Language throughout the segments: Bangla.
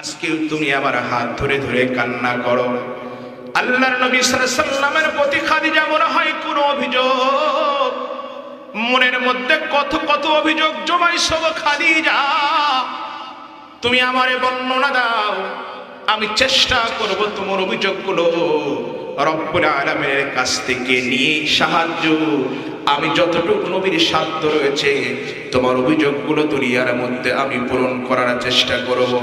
আজকেও তুমি আমার হাত ধরে ধরে কান্না করো। আল্লাহর নবী সাল্লাল্লাহু আলাইহি সাল্লামের প্রতি খাদিজা মনে হয় কোন অভিযোগ মনের মধ্যে কত কত অভিযোগ জমাইছো খাদিজা, তুমি আমারে বর্ণনা দাও, আমি চেষ্টা করব তোমার অভিযোগগুলো রব্বুল আলামিনের কাছ থেকে নিয়ে সাহায্য আমি যতটুকু নবীর সাধ্য রয়েছে তোমার অভিযোগগুলো দুনিয়ার মধ্যে আমি পূরণ করার চেষ্টা করব।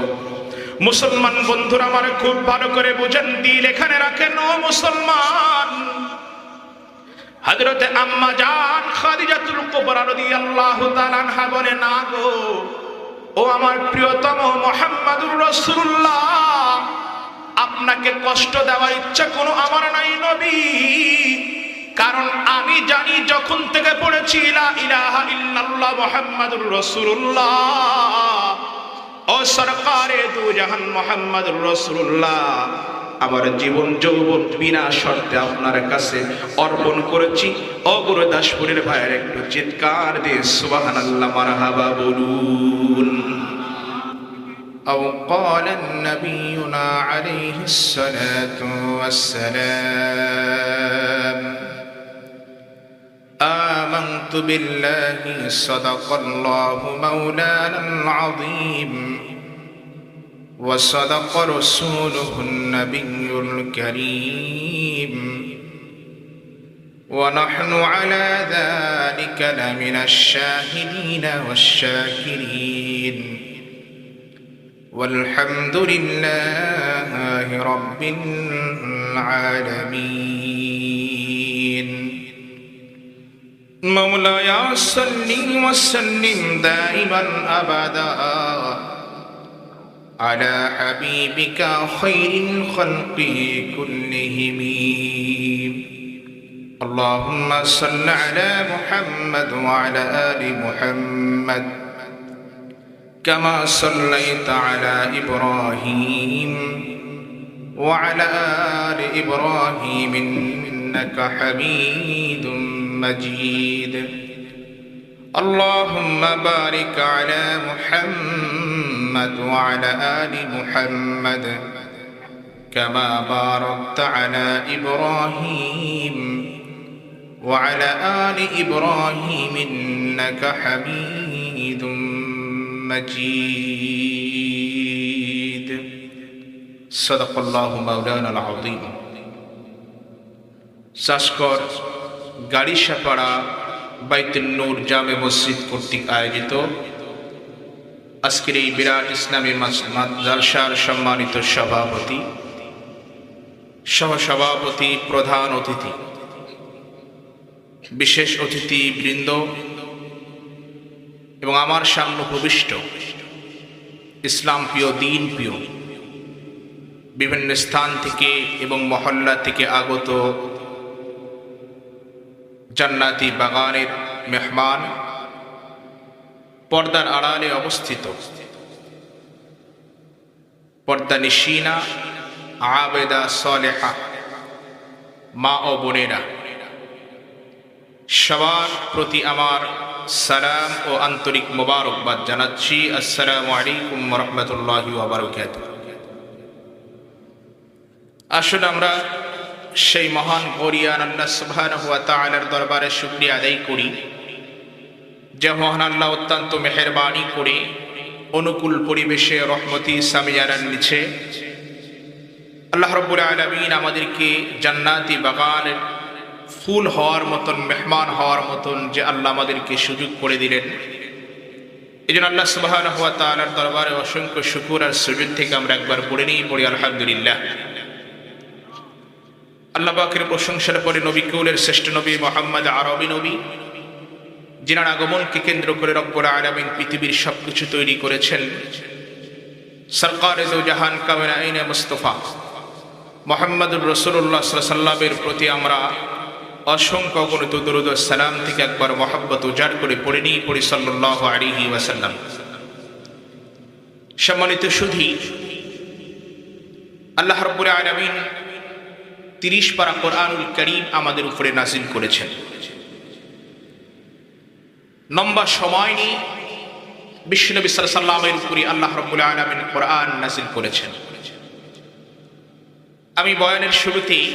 মুসলমান বন্ধুরা আমার খুব ভালো করে বুঝেন, দিল এখানে রাখেন ও মুসলমান। হযরতে আম্মা জান খাদিজাতুল কুবরা রাদিয়াল্লাহু তাআলা আনহা বলে, না গো ও আমার প্রিয়তম মুহাম্মদুর রাসূলুল্লাহ, আপনাকে কষ্ট দেওয়ার ইচ্ছা কোনো আমার নাই নবী, কারণ আমি জানি যখন থেকে পড়েছি লা ইলাহা ইল্লাল্লাহ মুহাম্মাদুর রাসূলুল্লাহ, ও সরকারে দু জাহান মুহাম্মদুর রাসূলুল্লাহ, আমার জীবন যৌবন বিনা শর্তে আপনার কাছে অর্পণ করেছি। ও গুরুদাসপুরের ভাইয়ের একটু চিৎকার দিয়ে সুবহানাল্লাহ মারহাবা বলুন। أو قال نبينا عليه الصلاة والسلام آمنت بالله صدق الله مولانا العظيم وصدق رسوله النبي الكريم ونحن على ذلك لمن الشاهدين والشاكرين والحمد لله رب العالمين مولاي صل وسلم دائما أبدا على حبيبك خير الخلق كلهم اللهم صل على محمد وعلى آل محمد كما صليت على إبراهيم وعلى آل إبراهيم إنك حميد مجيد اللهم بارك على محمد وعلى آل محمد كما باركت على إبراهيم وعلى آل إبراهيم إنك حميد مجيد صدق الله مولانا العظيم সাসকর গাড়িসাপাড়া বাইতুন নূর জামে মসজিদ কর্তৃক আয়োজিত আজকের এই বিরাট ইসলামী জালসার সম্মানিত সভাপতি, সহসভাপতি, প্রধান অতিথি, বিশেষ অতিথি বৃন্দ এবং আমার সামনে উপবিষ্ট ইসলাম প্রিয়, দিন প্রিয়, বিভিন্ন স্থান থেকে এবং মহল্লা থেকে আগত জান্নাতি বাগানের মেহমান, পর্দার আড়ালে অবস্থিত পর্দানিশিনা আবেদা সালেহা মা ও বোনেরা, সবার প্রতি আমার সালাম ও আন্তরিক মোবারকবাদ জানাচ্ছি। আসসালামু আলাইকুম ওয়া রাহমাতুল্লাহি ওয়া বারাকাতুহু। আসলে আমরা সেই মহান গরিয়ান আল্লাহ সুবহানাহু ওয়া তাআলার দরবারে শুকরিয়া আদায় করি যে মহান আল্লাহ অত্যন্ত মেহেরবানি করে অনুকূল পরিবেশে রহমতি সামিয়ানার নিচে আল্লাহ রাব্বুল আলামিন আমাদেরকে জান্নাতি বাগানের ফুল হওয়ার মতন, মেহমান হওয়ার মতন যে আল্লাহ আমাদেরকে সুযোগ করে দিলেন, এই জন্য আল্লাহ সুবহানাহু ওয়া তাআলার দরবারে অসংখ্য শুকর আর সুজুদ থেকে আমরা একবার পড়ে নিই, পড়ি আলহামদুলিল্লাহ। আল্লাহ পাকের প্রশংসার পরে নবী কুলের শ্রেষ্ঠ নবী মুহাম্মদ আরবি নবী, যিনার আগমনকে কেন্দ্র করে রব্বুল আলামিন পৃথিবীর সবকিছু তৈরি করেছেন, সরকারে দু জাহান কামিনাইনে মুস্তাফা মুহাম্মদুর রাসূলুল্লাহ সাল্লাল্লাহু আলাইহি ওয়াসাল্লামের প্রতি আমরা অসংখ্য গণিত দরুদ ও সালাম থেকে একবার মহব্বত উজাড় করে পড়ে নিই, পড়ি সাল্লাল্লাহু আলাইহি ওয়াসাল্লাম। সম্মানিত সুধী, আল্লাহ রাব্বুল আলামিন 30 পারা কোরআনুল কারীম আমাদের উপরে নাযিল করেছেন। লম্বা সময় নিয়ে বিশ্বনবী সাল্লাল্লাহু আলাইহি ওয়াসাল্লামের উপরে আল্লাহ রাব্বুল আলামিন কোরআন নাযিল করেছেন। আমি বয়ানের শুরুতেই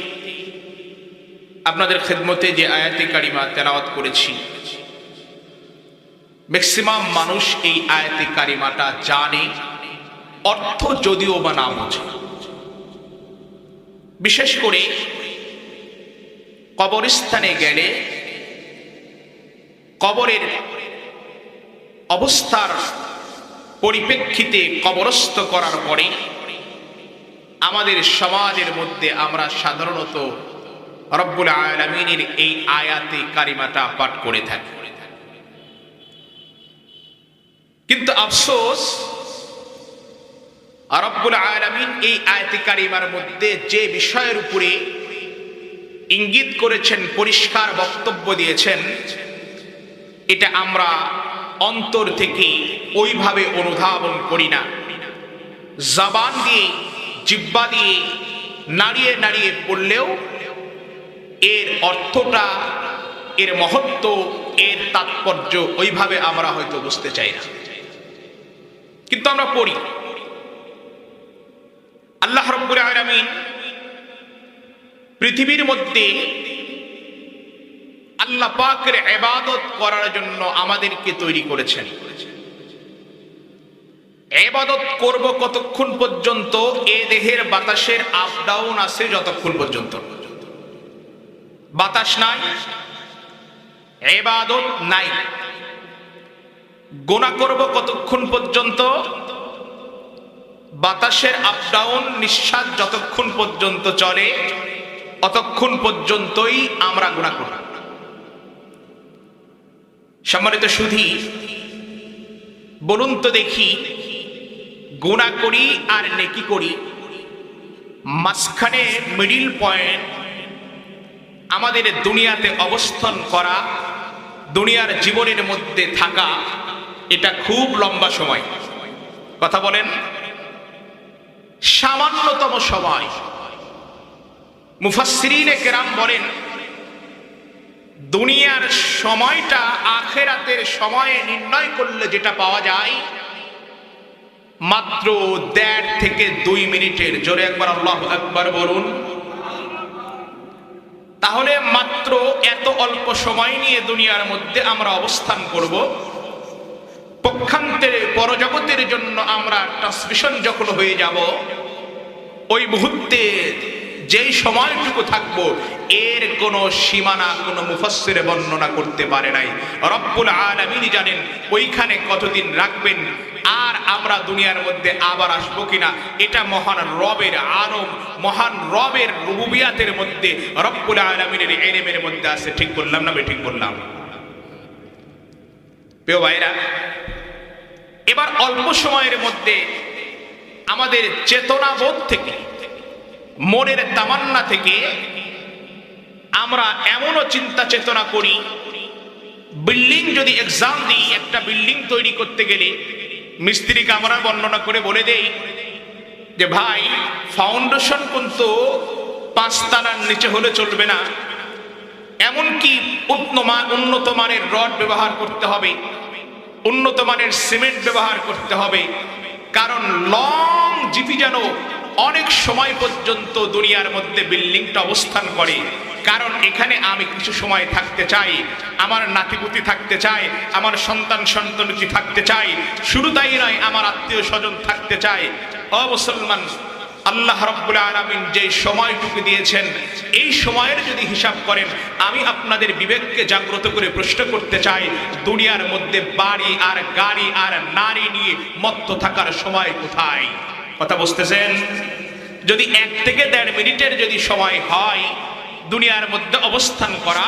আপনাদের খেদমতে যে আয়াতে কারিমা তেলাওয়াত করেছি, ম্যাক্সিমাম মানুষ এই আয়াতে কারিমাটা জানে, অর্থ যদিও বা না বোঝে। বিশেষ করে কবরস্থানে গেলে কবরের অবস্থার পরিপ্রেক্ষিতে কবরস্থ করার পরে আমাদের সমাজের মধ্যে আমরা সাধারণত রব্বুল আলামিনের এই আয়াতে কারিমাটা পাঠ করে থাকি। কিন্তু আফসোস, রব্বুল আলামিন এই আয়াতে কারিমার মধ্যে যে বিষয়ের উপরে ইঙ্গিত করেছেন, পরিষ্কার বক্তব্য দিয়েছেন, এটা আমরা অন্তর থেকে ওইভাবে অনুধাবন করি না। জবান দিয়ে, জিহ্বা দিয়ে নাড়িয়ে নাড়িয়ে পড়লেও এর অর্থটা, এর মহত্ব, এর তাৎপর্য ওইভাবে আমরা হয়তো বুঝতে চাই না, কিন্তু আমরা পড়ি। আল্লাহ রাব্বুল আলামিন পৃথিবীর মধ্যে আল্লাহ পাকের ইবাদত করার জন্য আমাদেরকে তৈরি করেছেন। ইবাদত করব কতক্ষণ পর্যন্ত? এ দেহের বাতাসের আপ ডাউন আছে যতক্ষণ পর্যন্ত। বাতাস নাই, ইবাদত নাই। গুনাহ করব কতক্ষণ পর্যন্ত? বাতাসের আপ ডাউন, নিঃশ্বাস যতক্ষণ পর্যন্ত চলে অতক্ষণ পর্যন্তই আমরা গুনাহ করব। সম্মানিত সুধী, বলুন তো দেখি, গুনাহ করি আর নেকি করি, মাঝখানে মিডিল পয়েন্ট আমাদের দুনিয়াতে অবস্থান করা, দুনিয়ার জীবনের মধ্যে থাকা, এটা খুব লম্বা সময়। কথা বলেন, সামান্যতম সময়। মুফাসসিরিনে কেরাম বলেন, দুনিয়ার সময়টা আখিরাতের সময়ে নির্ণয় করলে যেটা পাওয়া যায় মাত্র 1.5 থেকে 2 মিনিটের। জোরে একবার আল্লাহু আকবার বলুন। তাহলে মাত্র এত অল্প সময় নিয়ে দুনিয়ার মধ্যে আমরা অবস্থান করব। পক্ষান্তরে পরজগতের জন্য আমরা ট্রান্সমিশন যখন হয়ে যাব, ওই মুহূর্তে যেই সময়টুকু থাকবো এর কোনো সীমানা কোনো মুফাসসির বর্ণনা করতে পারে নাই। রব্বুল আলামিন জানেন ওইখানে কতদিন রাখবেন, আর আমরা দুনিয়ার মধ্যে আবার আসবো কিনা, এটা মহান রবের আলম, মহান রবের রুবুবিয়াতের মধ্যে, রব্বুল আলামিনের ইলমের মধ্যে আছে। ঠিক বললাম না? ঠিক বললাম। প্রিয় ভাইরা, এবার অল্প সময়ের মধ্যে আমাদের চেতনাবোধ থেকে, মনের তামান্না থেকে আমরা এমনও চিন্তা চেতনা করি, বিল্ডিং যদি এক্সাম দিই, একটা বিল্ডিং তৈরি করতে গেলে মিস্ত্রিকে আমরা বর্ণনা করে বলে দেই যে ভাই, ফাউন্ডেশন কিন্তু 5 তলার নিচে হলে চলবে না, এমনকি উন্নত মানের রড ব্যবহার করতে হবে, উন্নত মানের সিমেন্ট ব্যবহার করতে হবে, কারণ লং জিপি যেন অনেক সময় পর্যন্ত দুনিয়ার মধ্যে বিল্ডিংটা অবস্থান করে। কারণ এখানে আমি কিছু সময় থাকতে চাই, আমার নাতিপুতি থাকতে চাই, আমার সন্তান সন্ততি থাকতে চাই, শুধু তাই নয়, আমার আত্মীয় স্বজন থাকতে চাই। ও মুসলমান, আল্লাহ রাব্বুল আলামিন যে সময়টুকু দিয়েছেন, এই সময়ের যদি হিসাব করেন, আমি আপনাদের বিবেককে জাগ্রত করে প্রশ্ন করতে চাই, দুনিয়ার মধ্যে বাড়ি আর গাড়ি আর নারী নিয়ে মত্ত থাকার সময় কোথায়? কথা বুঝতেছেন? যদি 1 থেকে 1.5 মিনিটের যদি সময় হয় দুনিয়ার মধ্যে অবস্থান করা,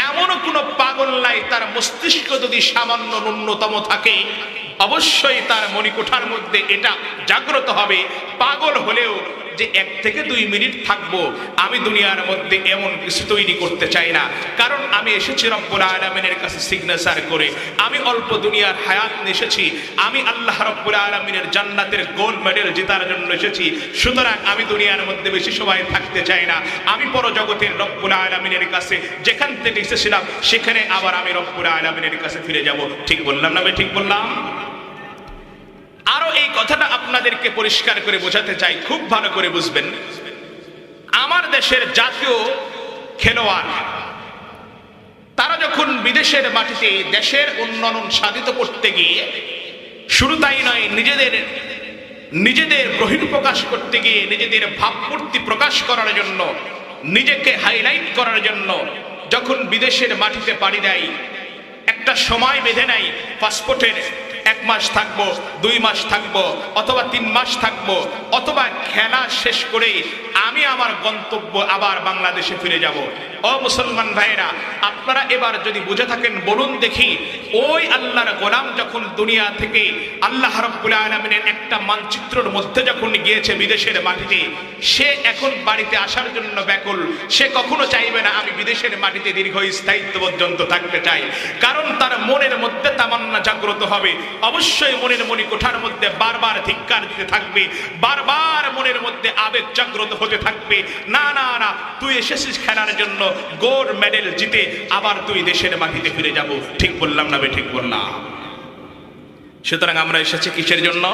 এমনও কোনো পাগল নাই তার মস্তিষ্ক যদি সামান্য ন্যূনতম থাকে, অবশ্যই তার মণিকোঠার মধ্যে এটা জাগ্রত হবে। পাগল হলেও যে 1 থেকে 2 মিনিট থাকবো, আমি দুনিয়ার মধ্যে এমন কিছু তৈরি করতে চাই না, কারণ আমি এসেছি রব্বুল আলামিনের কাছে সিগনেচার করে, আমি অল্প দুনিয়ার হায়াত এসেছি, আমি আল্লাহ রব্বুল আলামিনের জান্নাতের গোল্ড মেডেল জেতার জন্য এসেছি। সুতরাং আমি দুনিয়ার মধ্যে বেশি সময় থাকতে চাই না, আমি পরজগতের রব্বুল আলামিনের কাছে যেখান থেকে এসেছিলাম সেখানে আবার আমি রব্বুল আলামিনের কাছে ফিরে যাব। ঠিক বললাম না? ঠিক বললাম। আরো এই কথাটা আপনাদেরকে পরিষ্কার করে বোঝাতে চাই, খুব ভালো করে বুঝবেন। আমার দেশের জাতীয় খেলোয়াড় তারা যখন বিদেশের মাটিতে দেশের উন্নয়ন সাধিত করতে গিয়ে, শুধু তাই নয়, নিজেদের বহিঃপ্রকাশ করতে গিয়ে, নিজেদের ভাবমূর্তি প্রকাশ করার জন্য, নিজেকে হাইলাইট করার জন্য যখন বিদেশের মাটিতে পাড়ি দেয়, একটা সময় বেঁধে নেয় পাসপোর্টের 1 মাস থাকবো, 2 মাস থাকবো, অথবা 3 মাস থাকবো, অথবা খেলা শেষ করে আমি আমার গন্তব্য আবার বাংলাদেশে ফিরে যাব। ও মুসলমান ভাইরা, আপনারা এবার যদি বুঝে থাকেন বলুন দেখি, ওই আল্লাহর গোলাম যখন দুনিয়া থেকে আল্লাহ রাব্বুল আলামিনের একটা মানচিত্রের মধ্যে যখন গিয়েছে বিদেশের মাটিতে, সে এখন বাড়িতে আসার জন্য ব্যাকুল। সে কখনো চাইবে না আমি বিদেশের মাটিতে দীর্ঘস্থায়িত্ব পর্যন্ত থাকতে চাই, কারণ তার মনের মধ্যে তামান্না জাগ্রত হবে। অবশ্যই মনের মণিকোঠার মধ্যে বারবার ধিক্কার দিতে থাকবে, বারবার মনের মধ্যে আবেগ জাগ্রত হতে থাকবে, না না না, তুই এসেছিস খেলার জন্য, গোল্ড মেডেল জিতে আবার তুই দেশের মাটিতে ফিরে যাব। ঠিক বললাম না? ঠিক বললাম। সুতরাং আমরা এসেছি কিসের জন্য?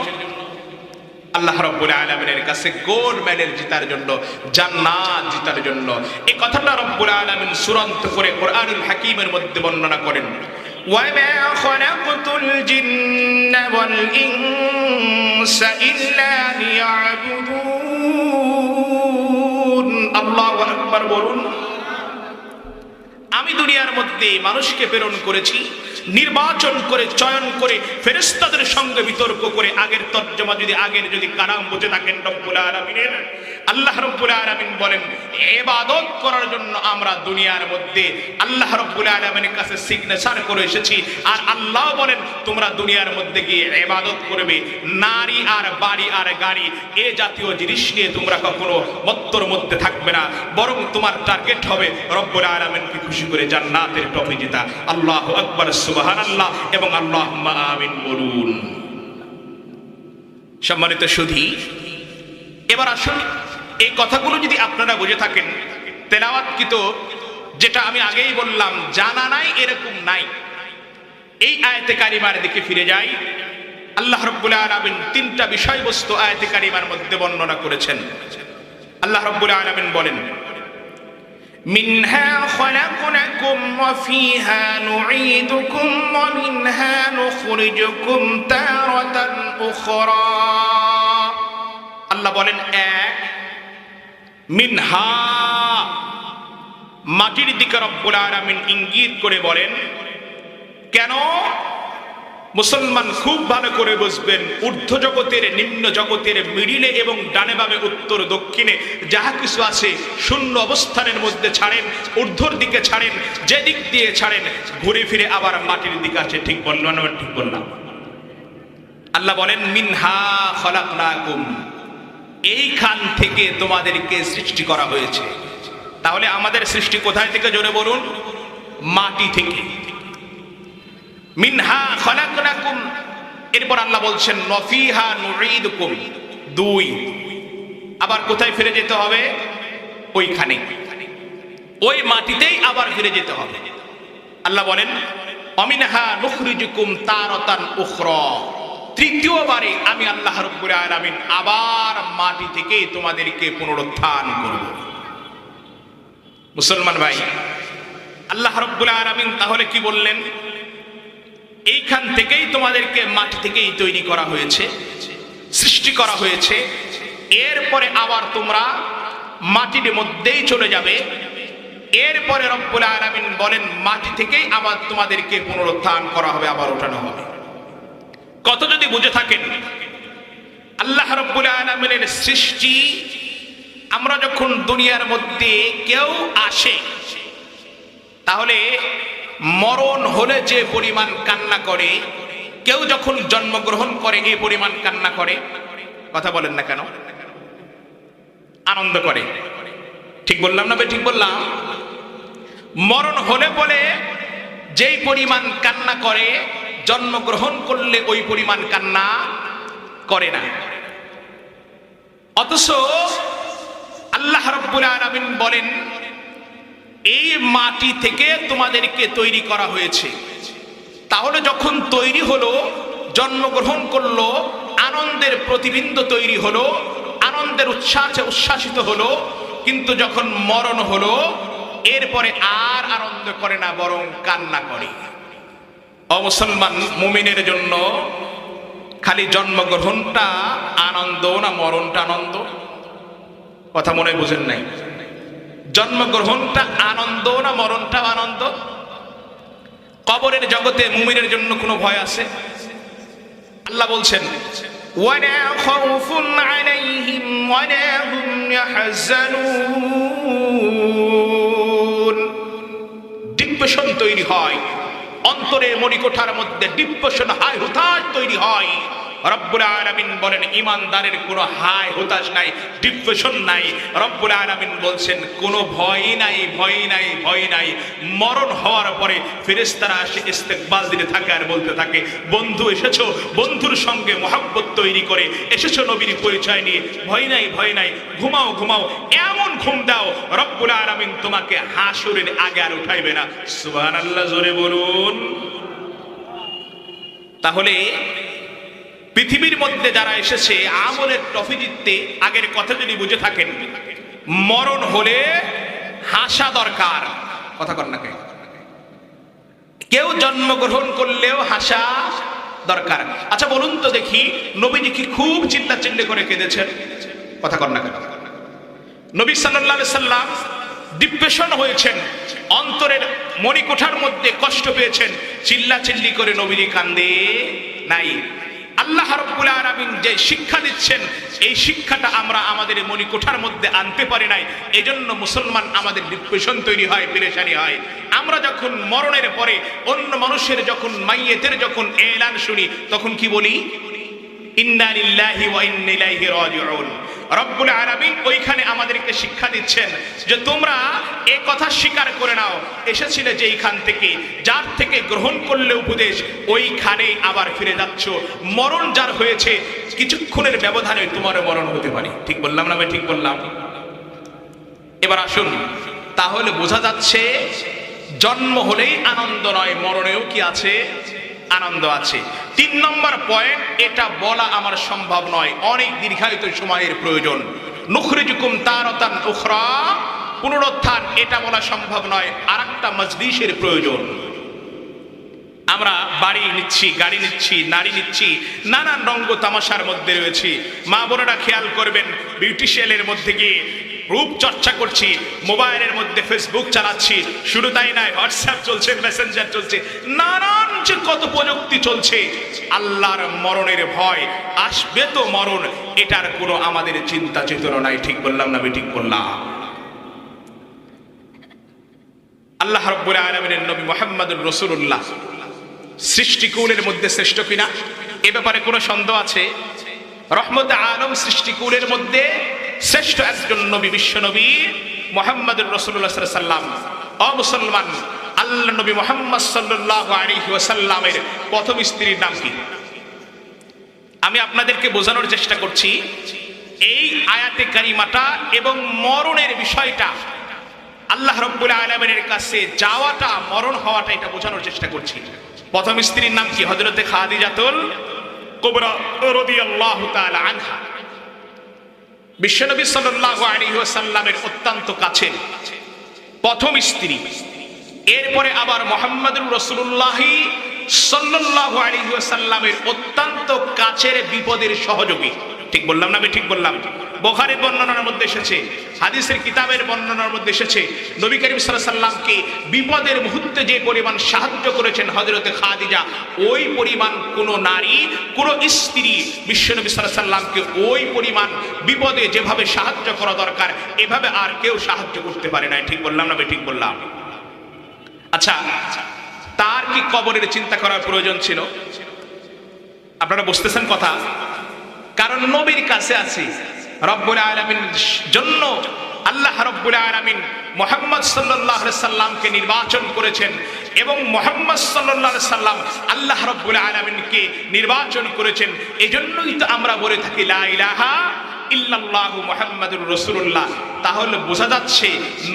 আল্লাহ রাব্বুল আলামিনের কাছে গোল্ড মেডেল জেতার জন্য, জান্নাত জেতার জন্য। এই কথাটা রব্বুল আলামিন চূড়ান্ত করে কোরআনুল হাকীমের মধ্যে বর্ণনা করেন, وَمَا خَلَقْتُ الْجِنَّ وَالْإِنسَ إِلَّا لِيَعْبُدُونَ। আল্লাহু আকবার বলুন। আমি দুনিয়ার মধ্যে মানুষকে প্রেরণ করেছি, নির্বাচন করে, চয়ন করে, ফেরেশতাদের সঙ্গে বিতর্ক করে। আগের তর্জমা যদি কালাম বুঝে থাকেন রব্বুল আলামিনের, আল্লাহ রব্বুল আলামিন বলেন ইবাদত করার জন্য আমরা দুনিয়ার মধ্যে আল্লাহ রব্বুল আলামিনের কাছে সিগনেচার করে এসেছি। আর আল্লাহ বলেন তোমরা দুনিয়ার মধ্যে গিয়ে ইবাদত করবে। নারী আর বাড়ি আর গাড়ি এ জাতীয় জিনিস নিয়ে তোমরা কখনো মত্তর মধ্যে থাকবে না, বরং তোমার টার্গেট হবে রব্বুল আলামিনকে খুশি করে জান্নাতের ট্রফি জেতা। আল্লাহু আকবার, সুবহানাল্লাহ এবং আল্লাহুম্মা আমিন বলুন। সম্মানিত সুধী, এবার আসুন এই কথাগুলো যদি আপনারা বুঝে থাকেন, তেলাওয়াতকৃত যেটা আমি আগেই বললাম, জানা নাই এরকম নাই, এই আয়াতে কারিমার দিকে ফিরে যাই। আল্লাহ রাব্বুল আলামিন 3টা বিষয়বস্তু আয়াতে কারিমার মধ্যে বর্ণনা করেছেন। আল্লাহ রাব্বুল আলামিন বলেন, মিনহা খলাকনাকুম ওয়া ফিহা নুঈদুকুম ওয়া মিনহা নুখরিজুকুম তারাতান উখরা। আল্লাহ বলেন, এক, মিনহা, মাটির দিকে রব্বুল আলামিন ইঙ্গিত করে বলেন। কেন? মুসলমান খুব ভালো করে বুঝবেন, ঊর্ধ্ব জগতের, নিম্ন জগতের, মিডিলে এবং ডানে বামে, উত্তর দক্ষিণে যাহা কিছু আছে শূন্য অবস্থানের মধ্যে ছাড়েন, ঊর্ধ্বর দিকে ছাড়েন, যে দিক দিয়ে ছাড়েন ঘুরে ফিরে আবার মাটির দিকে আছে। ঠিক বললাম না? ঠিক বললাম। আল্লাহ বলেন মিনহা খলাকনাকুম, এইখান থেকে তোমাদেরকে সৃষ্টি করা হয়েছে। তাহলে আমাদের সৃষ্টি কোথায় থেকে? জোরে বলুন। মাটি থেকে। মিনহা খলাকনাকুম, এরপর আল্লাহ বলছেন নফিহা নুঈদুকুম, 2, আবার কোথায় ফিরে যেতে হবে? ওইখানে, ওই মাটিতেই আবার ফিরে যেতে হবে। আল্লাহ বলেন অমিনহা নুখরিজুকুম তারাতান উখরা, তৃতীয়বারে আমি আল্লাহ রাব্বুল আলামিন আবার মাটি থেকে তোমাদেরকে পুনরুত্থান করব। মুসলমান ভাই, আল্লাহ রাব্বুল আলামিন তাহলে কি বললেন? এইখান থেকেই তোমাদেরকে মাটি থেকেই তৈরি করা হয়েছে, সৃষ্টি করা হয়েছে। এরপরে আবার তোমরা মাটির মধ্যেই চলে যাবে। এরপরে রব্বুল আলামিন বলেন মাটি থেকেই আবার তোমাদেরকে পুনরুত্থান করা হবে, আবার ওঠানো হবে। কত যদি বুঝে থাকেন, আল্লাহ রাব্বুল আলামিনের সৃষ্টি, আমরা যখন দুনিয়ার মধ্যে কেউ আসে, তাহলে মরণ হলে যে পরিমাণ কান্না করে, কেউ যখন জন্মগ্রহণ করে এই পরিমাণ কান্না করে। কথা বলেন না কেন? আনন্দ করে। ঠিক বললাম না? ঠিক বললাম। মরণ হলে বলে যেই পরিমাণ কান্না করে, জন্মগ্রহণ করলে ওই পরিমাণ কান্না করে না। অথচ আল্লাহ রাব্বুল আলামিন বলেন এই মাটি থেকে তোমাদেরকে তৈরি করা হয়েছে। তাহলে যখন তৈরি হলো, জন্মগ্রহণ করলো, আনন্দের প্রতিবিম্ব তৈরি হলো, আনন্দের উচ্ছ্বাসে উচ্ছ্বাসিত হলো, কিন্তু যখন মরণ হলো এরপরে আর আনন্দ করে না, বরং কান্না করে। অমুসলমান মুমিনের জন্য খালি জন্মগ্রহণটা আনন্দ না মরণটা আনন্দ? কথা মনে বুঝেন নাই? জন্মগ্রহণটা আনন্দ না মরণটা আনন্দ? কবরের জগতে মুমিনের জন্য কোনো ভয় আছে? আল্লাহ বলছেন ওয়ালা খাউফুন আলাইহিম ওয়ালা হুম ইয়াহজানুন। ডিপ্রেশন তৈরি হয় অন্তরের মণিকোঠার মধ্যে, ডিপ্রেশন হাই হুতাশ তৈরি হয়। রব্বুল আলামিন বলেন ঈমানদারের কোনো হাই হুতাশ নাই, ডিপ্রেশন নাই। রব্বুল আলামিন বলছেন কোনো ভয় নাই, ভয় নাই, ভয় নাই। মরণ হওয়ার পরে ফেরেশতারা এসে ইস্তেকবাল দিতে থাকে আর বলতে থাকে, বন্ধু এসেছো, বন্ধুর সঙ্গে মহব্বত তৈরি করে এসেছো নবীর পরিচয় নিয়ে, ভয় নাই, ভয় নাই, ঘুমাও ঘুমাও, এমন ঘুম দাও রব্বুল আলামিন তোমাকে হাসরের আগে আর উঠাইবে না। সুবহানাল্লাহ, জোরে বলুন। তাহলে পৃথিবীর মধ্যে যারা এসেছে আমলের ট্রফি জিততে, আগের কথা যদি বুঝে থাকেন, মরণ হলে হাসা দরকার। কথা কর না কেউ জন্মগ্রহণ করলেও হাসা দরকার। আচ্ছা বলুন তো দেখি, নবীজি কি খুব চিল্লা চিল্লি করে কেঁদেছেন? কথা কর না কেন? নবী সাল্লাল্লাহু আলাইহি সাল্লাম ডিপ্রেশন হয়েছেন, অন্তরের মণিকোঠার মধ্যে কষ্ট পেয়েছেন, চিল্লা চিল্লি করে নবীজি কান্দে নাই। আল্লাহ রাব্বুল আলামিন যে শিক্ষা দিচ্ছেন, এই শিক্ষাটা আমরা আমাদের মণিকোঠার মধ্যে আনতে পারি নাই। এজন্য মুসলমান আমাদের ডিপ্রেশন তৈরি হয়, পেরেশানি হয়। আমরা যখন মরণের পরে অন্য মানুষের যখন মাইয়েতের যখন এলান শুনি, তখন কি বলি? ইন্না লিল্লাহি ওয়া ইন্না ইলাইহি রাজিউন। রব্বুল আলামিন ওইখানে আমাদেরকে শিক্ষা দিচ্ছেন যে তোমরা এই কথা স্বীকার করে নাও, এসেছিলে যে এইখান থেকে, যার থেকে গ্রহণ করলে উপদেশ ওইখানে আবার ফিরে যাচ্ছ। মরণ যার হয়েছে কিছুক্ষণের ব্যবধানে তোমারও মরণ হতে পারে। ঠিক বললাম না? আমি ঠিক বললাম? এবার আসুন, তাহলে বোঝা যাচ্ছে জন্ম হলেই আনন্দ নয়, মরণেও কি আছে? আনন্দ আছে। 3 নম্বর পয়েন্ট, এটা বলা আমার সম্ভব নয়, অনেক দীর্ঘায়িত সময়ের প্রয়োজন। নুখরিজুকুম তারাতান উখরা, পুনরুত্থান, এটা বলা সম্ভব নয়, আরেকটা মজলিসের প্রয়োজন। আমরা বাড়ি নিচ্ছি, গাড়ি নিচ্ছি, নারী নিচ্ছি, নানান রঙ্গ তামাশার মধ্যে রয়েছি। মা বোনেরা খেয়াল করবেন, বিউটিশিয়ানের মধ্যে গিয়ে রূপ চর্চা করছি, মোবাইলের মধ্যে ফেসবুক চালাচ্ছি, শুধু তাই নয়, হোয়াটসঅ্যাপ চলছে, মেসেঞ্জার চলছে, নানান যে কত প্রযুক্তি চলছে। আল্লাহর মরণের ভয়, আসবে তো মরণ, এটার কোনো আমাদের চিন্তা চেতনা নাই। ঠিক বললাম না? আমি ঠিক বললাম? আল্লাহ রাব্বুল আলামিনের নবী মুহাম্মদুর রাসূলুল্লাহ সৃষ্টিকুলের মধ্যে শ্রেষ্ঠ কিনা এ ব্যাপারে কোনো সন্দেহ আছে? রহমতে আলম সৃষ্টিকুলের মধ্যে শ্রেষ্ঠ একজন নবী, বিশ্ব নবী মুহাম্মদুর রাসূলুল্লাহ সাল্লাল্লাহু আলাইহি ওয়াসাল্লাম। ও মুসলমান, আল্লাহ নবী মুহাম্মদ সাল্লাল্লাহু আলাইহি ওয়াসাল্লামের প্রথম স্ত্রীর নাম কি? আমি আপনাদেরকে বোঝানোর চেষ্টা করছি, এই আয়াতে কারিমাটা এবং মরণের বিষয়টা, আল্লাহ রাব্বুল আলামিনের কাছে যাওয়াটা, মরণ হওয়াটা, এটা বোঝানোর চেষ্টা করছি। প্রথম স্ত্রীর নাম কি? হযরতে খাদিজাতুল কুবরা রাদিয়াল্লাহু তাআলা আনহা, বিশ্বনবী সাল্লাল্লাহু আলাইহি ওয়াসাল্লামের অত্যন্ত কাছের প্রথম স্ত্রী। এরপরে আবার মুহাম্মদুর রাসূলুল্লাহ সাল্লাল্লাহু আলাইহি ওয়াসাল্লামের অত্যন্ত কাছের বিপদের সহযোগী। ঠিক বললাম না? আমি ঠিক বললাম? বুখারীর বর্ণনার মধ্যে এসেছে, হাদিসের কিতাবের বর্ণনার মধ্যে এসেছে, নবী করিম সাল্লাল্লাহু আলাইহি ওয়াসাল্লামকে বিপদের মুহূর্তে যে পরিমাণ সাহায্য করেছেন হযরতে খাদিজা, ওই পরিমাণ কোন নারী, কোন স্ত্রী বিশ্বনবী সাল্লাল্লাহু আলাইহি ওয়াসাল্লামকে ওই পরিমাণ বিপদে যেভাবে সাহায্য করা দরকার, এভাবে আর কেউ সাহায্য করতে পারে না। ঠিক বললাম না? আমি ঠিক বললাম? আচ্ছা, তার কি কবরের চিন্তা করার প্রয়োজন ছিল? আপনারা বুঝতেছেন কথা? কারণ নবীর কাছে আছে। রব্বুল আলামিনের জন্য আল্লাহ রব্বুল আলামিন মুহাম্মদ সাল্লাল্লাহু আলাইহি সাল্লামকে নির্বাচন করেছেন, এবং মুহাম্মদ সাল্লাল্লাহু আলাইহি সাল্লাম আল্লাহ রব্বুল আলামিনকে নির্বাচন করেছেন। এজন্যই তো আমরা বলে থাকি লা ইলাহা ইল্লাল্লাহু মুহাম্মাদুর রাসূলুল্লাহ। তাহলে বোঝা যাচ্ছে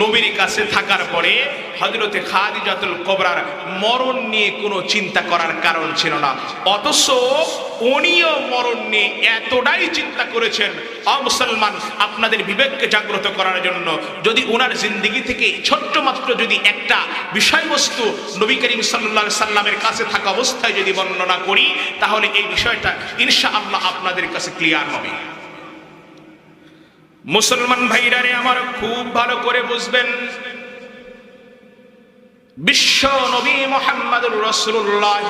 নবীর কাছে থাকার পরে হযরতে খাদিজাতুল কুবরার মরণ নিয়ে কোনো চিন্তা করার কারণ ছিল না। অথচ উনিও মরণ নিয়ে এতটাই চিন্তা করেছেন। মুসলমান, আপনাদের বিবেককে জাগ্রত করার জন্য যদি ওনার জিন্দেগি থেকে ছোট্ট মাত্র যদি একটা বিষয়বস্তু নবী করিম সাল্লাল্লাহু আলাইহি সাল্লামের কাছে থাকা অবস্থায় যদি বর্ণনা করি, তাহলে এই বিষয়টা ইনশাআল্লাহ আপনাদের কাছে ক্লিয়ার হবে। মুসলমান ভাইরারে আমার খুব ভালো করে বুঝবেন, বিশ্ব নবী মুহাম্মদুর রাসূলুল্লাহ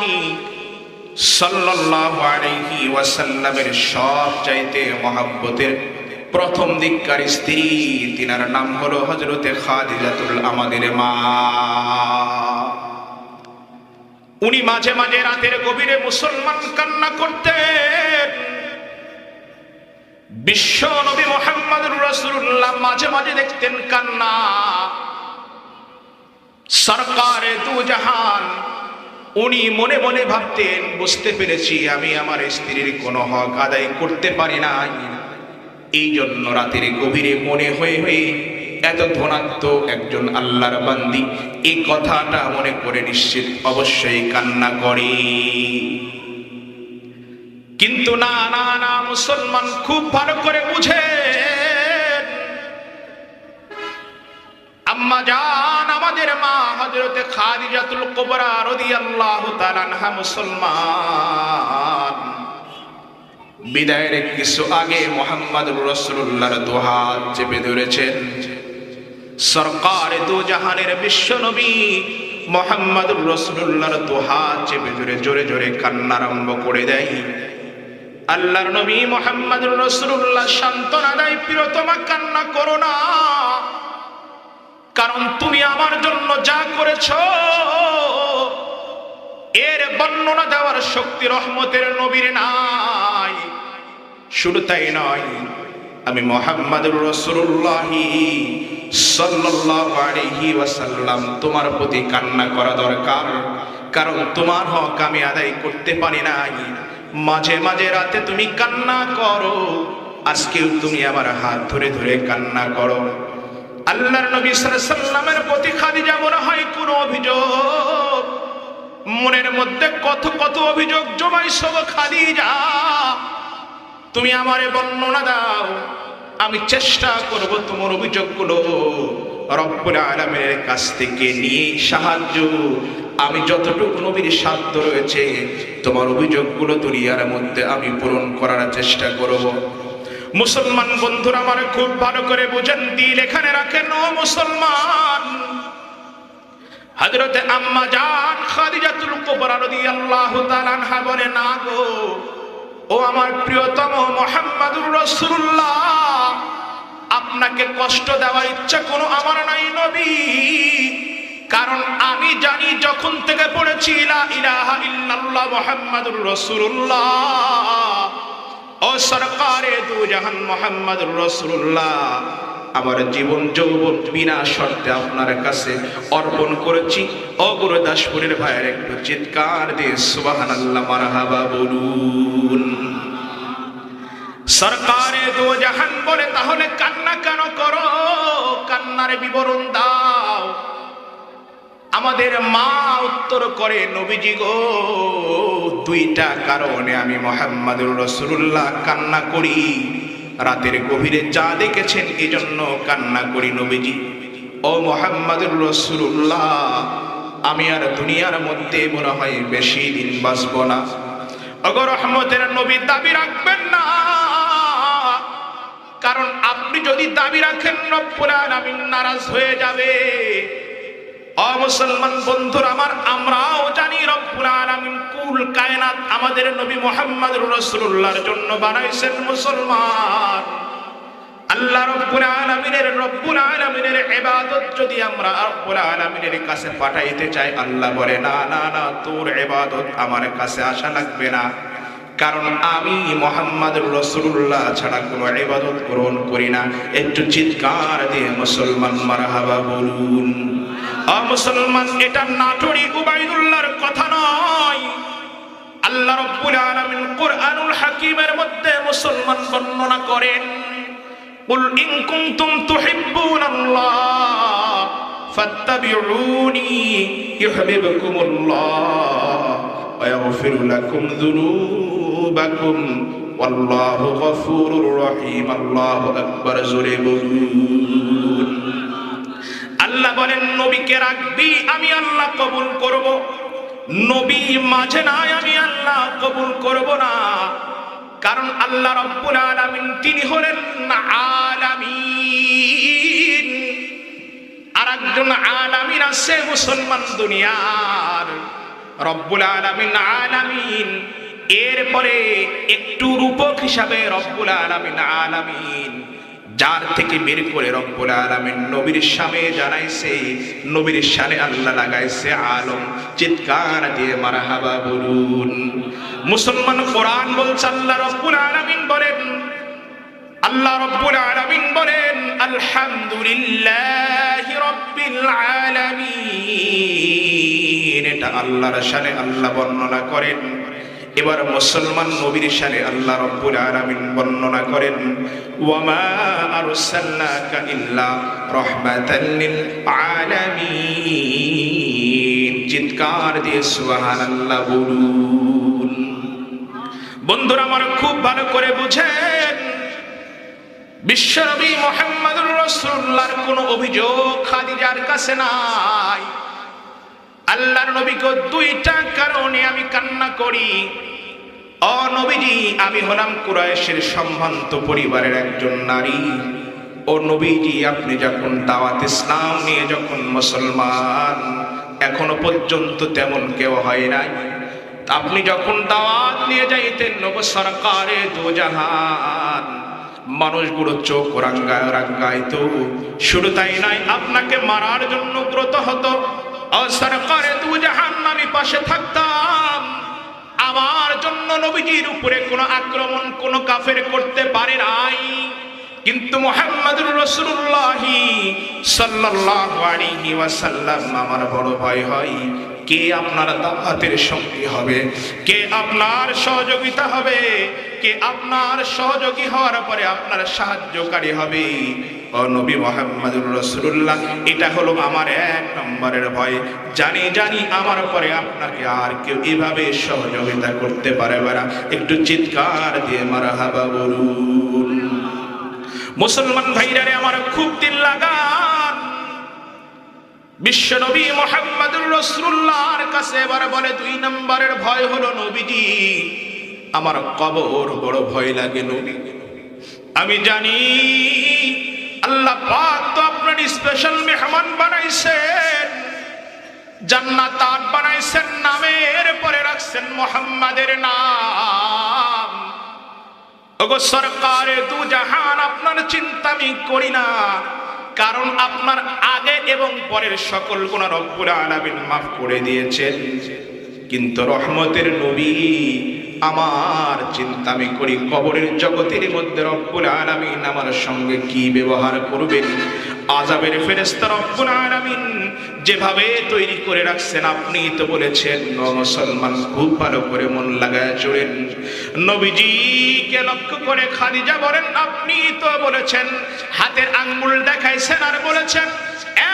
সাল্লাল্লাহু আলাইহি ওয়াসাল্লামের সবচাইতে মহব্বতের প্রথম দিককার স্ত্রী, তিনার নাম হলো হযরতে খাদিজাতুল, আমাদের মা। উনি মাঝে মাঝে রাতের গভীরে মুসলমান কান্না করতেন। বিশ্ব নবী মুহাম্মদুর রাসূলুল্লাহ মাঝে মাঝে দেখতেন কান্না। সরকারে দু জাহান উনি মনে মনে ভাবতেন, বুঝতে পেরেছি আমি আমার স্ত্রীর কোনো হক আদায় করতে পারি নাই, এই জন্য রাতের গভীরে মনে হয়ে হয়ে এত ধনাত্ম একজন আল্লাহর বান্দি এই কথাটা মনে করে নিশ্চিত অবশ্যই কান্না করে। কিন্তু না না না, মুসলমান খুব ভালো করে বুঝে, আম্মা জান আমাদের মা হযরতে খাদিজাতুল কুবরা রাদিয়াল্লাহু তাআলা আনহা মুসলমান বিদায়ের কিছু আগে মুহাম্মদুর রাসূলুল্লাহর দুহাত চেপে ধরেছেন। সরকারে দু জাহানের বিশ্ব নবী মুহাম্মদুর রাসূলুল্লাহর দুহাত চেপে ধরে জোরে জোরে কান্না আরম্ভ করে দেয়। আল্লাহর নবী মুহাম্মদুর রাসূলুল্লাহ সান্ত্বনা দেয়, প্রিয়তমা কান্না করো না, কারণ তুমি আমার জন্য যা করেছো এর বর্ণনা দেওয়ার শক্তি রহমতের নবীর নাই। শুধু তাই নয়, আমি মুহাম্মদুর রাসূলুল্লাহ সাল্লাল্লাহু আলাইহি ওয়াসাল্লাম তোমার প্রতি কান্না করা দরকার, কারণ তোমার হক আমি আদায় করতে পারি নাই। মাঝে মাঝে রাতে তুমি কান্না করো, আজকেও তুমি আমার হাত ধরে ধরে কান্না করো। আল্লাহর নবী সাল্লাল্লাহু আলাইহি ওয়াসাল্লামের প্রতি খাদিজা মনে হয় কোন অভিযোগ, মনের মধ্যে কত কত অভিযোগ জমাইছো খাদিজা, তুমি আমারে বর্ণনা দাও, আমি চেষ্টা করব তোমার অভিযোগগুলো রব্বুল আলামিনের কাছ থেকে নিয়ে সাহায্য, আমি যতটুকু নবীর সাধ্য রয়েছে তোমার অভিযোগগুলো দুনিয়ার মধ্যে আমি পূরণ করার চেষ্টা করব। মুসলমান বন্ধুরা আমার খুব ভালো করে বুঝেন, দিল এখানে রাখেন। ও মুসলমান, হযরতে আম্মা জান খাদিজাতুল কুবরা রাদিয়াল্লাহু তাআলা আনহা বলে, না গো, ও আমার প্রিয়তম মুহাম্মদুর রাসূলুল্লাহ, আপনাকে কষ্ট দেওয়ার ইচ্ছা কোনো আমার নাই নবী, কারণ আমি জানি যখন থেকে পড়েছি লা ইলাহা ইল্লাল্লাহ মুহাম্মাদুর রাসূলুল্লাহ, ও সরকারে দু জাহান মুহাম্মদুর রাসূলুল্লাহ, আমার জীবন যৌবন বিনা শর্তে আপনার কাছে অর্পণ করেছি। ও গুরুদাসপুরের ভাইয়ের একটু চিৎকার দিয়ে সুবহানাল্লাহ মারহাবা বলুন। সরকারে দু জাহান বলে, তাহলে কান্না কেন করো, কান্নার বিবরণ দাও। আমাদের মা উত্তর করে, নবীজি গো, দুইটা কারণে আমি মুহাম্মদুর রাসূলুল্লাহ কান্না করি, রাতের গভীরে যা দেখেছেন এজন্য কান্না করি নবীজি। ও মুহাম্মদুর রাসূলুল্লাহ, আমি আর দুনিয়ার মধ্যে মনে হয় বেশি দিন বাঁচব না। ওগো রহমতের নবী, দাবি রাখবেন না, কারণ আপনি যদি দাবি রাখেন রব্বুল আলামিন নারাজ হয়ে যাবে। ও মুসলমান বন্ধুরা আমার, আমরাও জানি রব্বুল আলামিন কুল কায়নাত আমাদের নবী মুহাম্মদুর রাসূলুল্লাহর জন্য বানাইছেন। মুসলমান, আল্লাহ রব্বুল আলামিনের ইবাদত যদি আমরা রব্বুল আলামিনের কাছে পাঠাইতে চাই, আল্লাহ বলে, না না না, তোর ইবাদত আমার কাছে আসা লাগবে না, কারণ আমি মুহাম্মদুর রাসূলুল্লাহ ছাড়া কোনো ইবাদত গ্রহণ করি না। একটু চিৎকার দিয়ে মুসলমান মারহাবা বলুন। মুসলমান, এটা নাটোরি উবাইদুল্লাহর কথা নয়, আল্লাহ রাব্বুল আলামিন কুরআনুল হাকীমের মধ্যে মুসলমান বর্ণনা করেন, কুল ইন কুনতুম তুহিব্বুনাল্লাহ ফাত্তাবিউনি ইউহিব্বুকুমুল্লাহ ওয়া ইয়াগফির লাকুম যুনুবাকুম। যুনুবাকুম ওয়াল্লাহু গফুরুর রহিম। আল্লাহু আকবার, জোরে বলুন। আল্লাহ বলেন নবীকে রাখবি, আমি আল্লাহ কবুল করব। নবী মাঝে নাই, আমি আল্লাহ কবুল করব না। কারণ আল্লাহ রাব্বুল আলামিন তিনি হলেন আলামিন। আর একজন আলামিন আছে মুসলমান দুনিয়ার, রব্বুল আলামিন আলামিন। এরপরে একটু রূপক হিসাবে রব্বুল আলামিন আলামিন, যার থেকে বের করে রব্বুল আলামিন নবীর শানে জানাইছে, নবীর শানে আল্লাহ লাগাইছে আলম। চিৎকার দিয়ে মারহাবা বলুন। মুসলমান কোরআন বলছে, আল্লাহ রব্বুল আলামিন বলেন, আল্লাহ রব্বুল আলামিন বলেন আলহামদুলিল্লাহি রাব্বিল আলামিন। এটা আল্লাহর শানে আল্লাহ বর্ণনা করেন। এবার মুসলমান নবীর শানে আল্লাহ রব্বুল আলামিন বর্ণনা করেন, ওয়ামা আরসালনাকা ইল্লা রাহমাতাল লিল আলামিন। চিৎকার দিয়ে সুবহানাল্লাহ বলুন। বন্ধুরা আমার খুব ভালো করে বুঝেন, বিশ্বনবী মুহাম্মদুর রাসূলুল্লাহর কোনো অভিযোগ খাদিজার কাছে নাই। আল্লাহর নবীকে দুইটা কারণে আমি কান্না করি। ও নবীজি, আমি হলাম কুরাইশের সম্ভ্রান্ত পরিবারের একজন নারী। ও নবীজি, আপনি যখন দাওয়াত ইসলাম নিয়ে যখন মুসলমান, এখনো পর্যন্ত তেমন কেউ হয় নাই। আপনি যখন দাওয়াত নিয়ে যাইতেন নব সরকারে দু জাহান, মানুষগুলো চোখ রাঙ্গায় রাঙ্গাইতো। শুধু তাই নাই, আপনাকে মারার জন্য ব্রত হতো। সরকারে দু জাহান আমি পাশে থাকতাম। আমার জন্য নবীজির উপরে কোনো আক্রমণ কোনো কাফের করতে পারে নাই। কিন্তু মুহাম্মদুর রাসূলুল্লাহ সাল্লাল্লাহু আলাইহি ওয়াসাল্লাম, আমার বড় ভয় হয়, কে আপনার দাওয়াতের সঙ্গী হবে, কে আপনার সহযোগিতা হবে, কে আপনার সহযোগী হওয়ার পরে আপনার সাহায্যকারী হবে। ও নবী মুহাম্মদুর রাসূলুল্লাহ, এটা হলো আমার এক নম্বরের ভয়। জানি আমার পরে আপনাকে আর কেউ এভাবে সহযোগিতা করতে পারবে না। একটু চিৎকার দিয়ে মারহাবা বলুন। মুসলমান ভাইরা আমার খুব দিল লাগান, বিশ্বনবী মুহাম্মদুর রাসূলুল্লাহর কাছে এবার বলে, দুই নম্বরের ভয় হলো নবীজি, আমার কবর বড় ভয় লাগে নবী। আমি জানি আল্লাহ পাক তো আপনার স্পেশাল মেহমান বানাইছেন, জান্নাত বানাইছেন, নামের পরে রাখছেন মুহাম্মাদের নাম। ওগো সরকারে দু জাহান, আপনার চিন্তা আমি করি না, কারণ আপনার আগে এবং পরের সকল গুনাহ রব্বুল আলামিন মাফ করে দিয়েছেন। কিন্তু রহমতের নবী, আমার চিন্তা আমি করি কবরের জগতের মধ্যে রব্বুল আলামিন আমার সঙ্গে কি ব্যবহার করবেন। আযাবের ফেরেশতা রব্বুল আলামিন যেভাবে তৈরি করে রাখছেন, আপনি তো বলেছেন। মুসলমান খুব ভালো করে মন লাগায় চলেন। নবীজিকে লক্ষ্য করে খাদিজা বলেন, আপনি তো বলেছেন, হাতের আঙ্গুল দেখাইছেন আর বলেছেন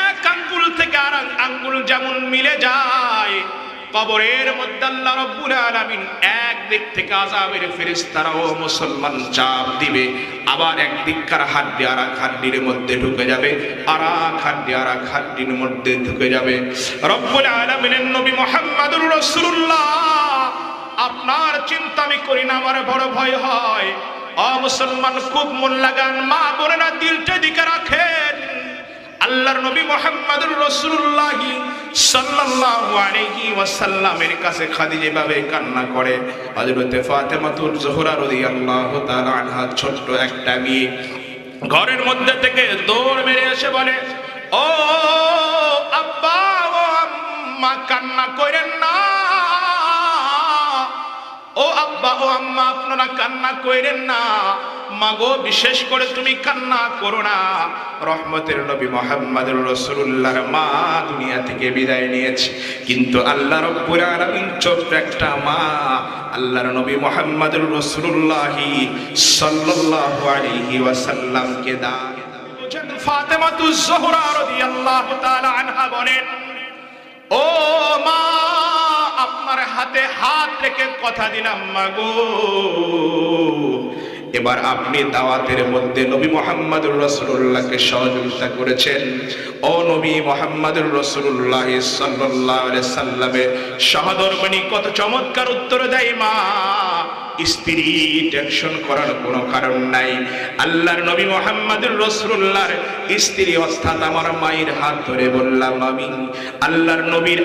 এক আঙ্গুল থেকে আর আঙ্গুল যেমন মিলে যায়, কবরের মধ্যে আল্লাহ রাব্বুল আলামিন এক দিক থেকে আযাবের ফেরেশতারা ও মুসলমান চাপ দিবে, আবার এক দিককার হাড্ডি আর এক হাড্ডির মধ্যে ঢুকে যাবে, আর এক হাড্ডি আর এক হাড্ডির মধ্যে ঢুকে যাবে। রব্বুল আলামিনের নবী মুহাম্মদুর রাসূলুল্লাহ, আপনার চিন্তা আমি করি না, আমার বড় ভয় হয়। ও মুসলমান খুব মন লাগান, মা বোনেরা দিলটা দিকে রাখেন। আল্লাহর নবী মুহাম্মদুর রাসূলুল্লাহ সাল্লাল্লাহু আলাইহি ওয়াসাল্লামের কাছে খাদিজা এভাবে কান্না করে। হযরতে ফাতেমাতুল জোহরা রাদিয়াল্লাহু তাআলা আনহা, ছোট্ট একটা মেয়ে, ঘরের মধ্যে থেকে দৌড় মেরে এসে বলে, ও আব্বা, ও আম্মা, কান্না করেন না। ও আব্বা, ও আম্মা, আপনারা কান্না করেন না। মাগো, বিশেষ করে তুমি কান্না করো না। রহমতের নবী মুহাম্মদুর রাসূলুল্লাহর মা দুনিয়া থেকে বিদায় নিয়েছে, কিন্তু আল্লাহ রাব্বুল আলামিন ছোট্ট একটা মা আল্লাহর নবী মুহাম্মদুর রাসূলুল্লাহ সাল্লাল্লাহু আলাইহি ওয়াসাল্লামকে দান। ফাতেমাতুজ জোহরা রাদিয়াল্লাহু তাআলা আনহা বলেন, ও মা, আপনার হাতে হাত রেখে কথা দিলাম, মাগো এবার আপনি দাওয়াতের মধ্যে নবী মুহাম্মদুর রাসূলুল্লাহকে সহযোগিতা করেছেন। ও নবী মুহাম্মদুর রাসূলুল্লাহ সাল্লাল্লাহু আলাইহি সাল্লামের সহধর্মিণী কত চমৎকার উত্তর দেয়, মা স্ত্রী টেনশন করার কোনো কারণ নাই। আল্লাহর নবী মুহাম্মদুর রাসূলুল্লাহর স্ত্রী অর্থাৎ আমার মায়ের হাত ধরে বললাম, আমি আল্লাহর নবীর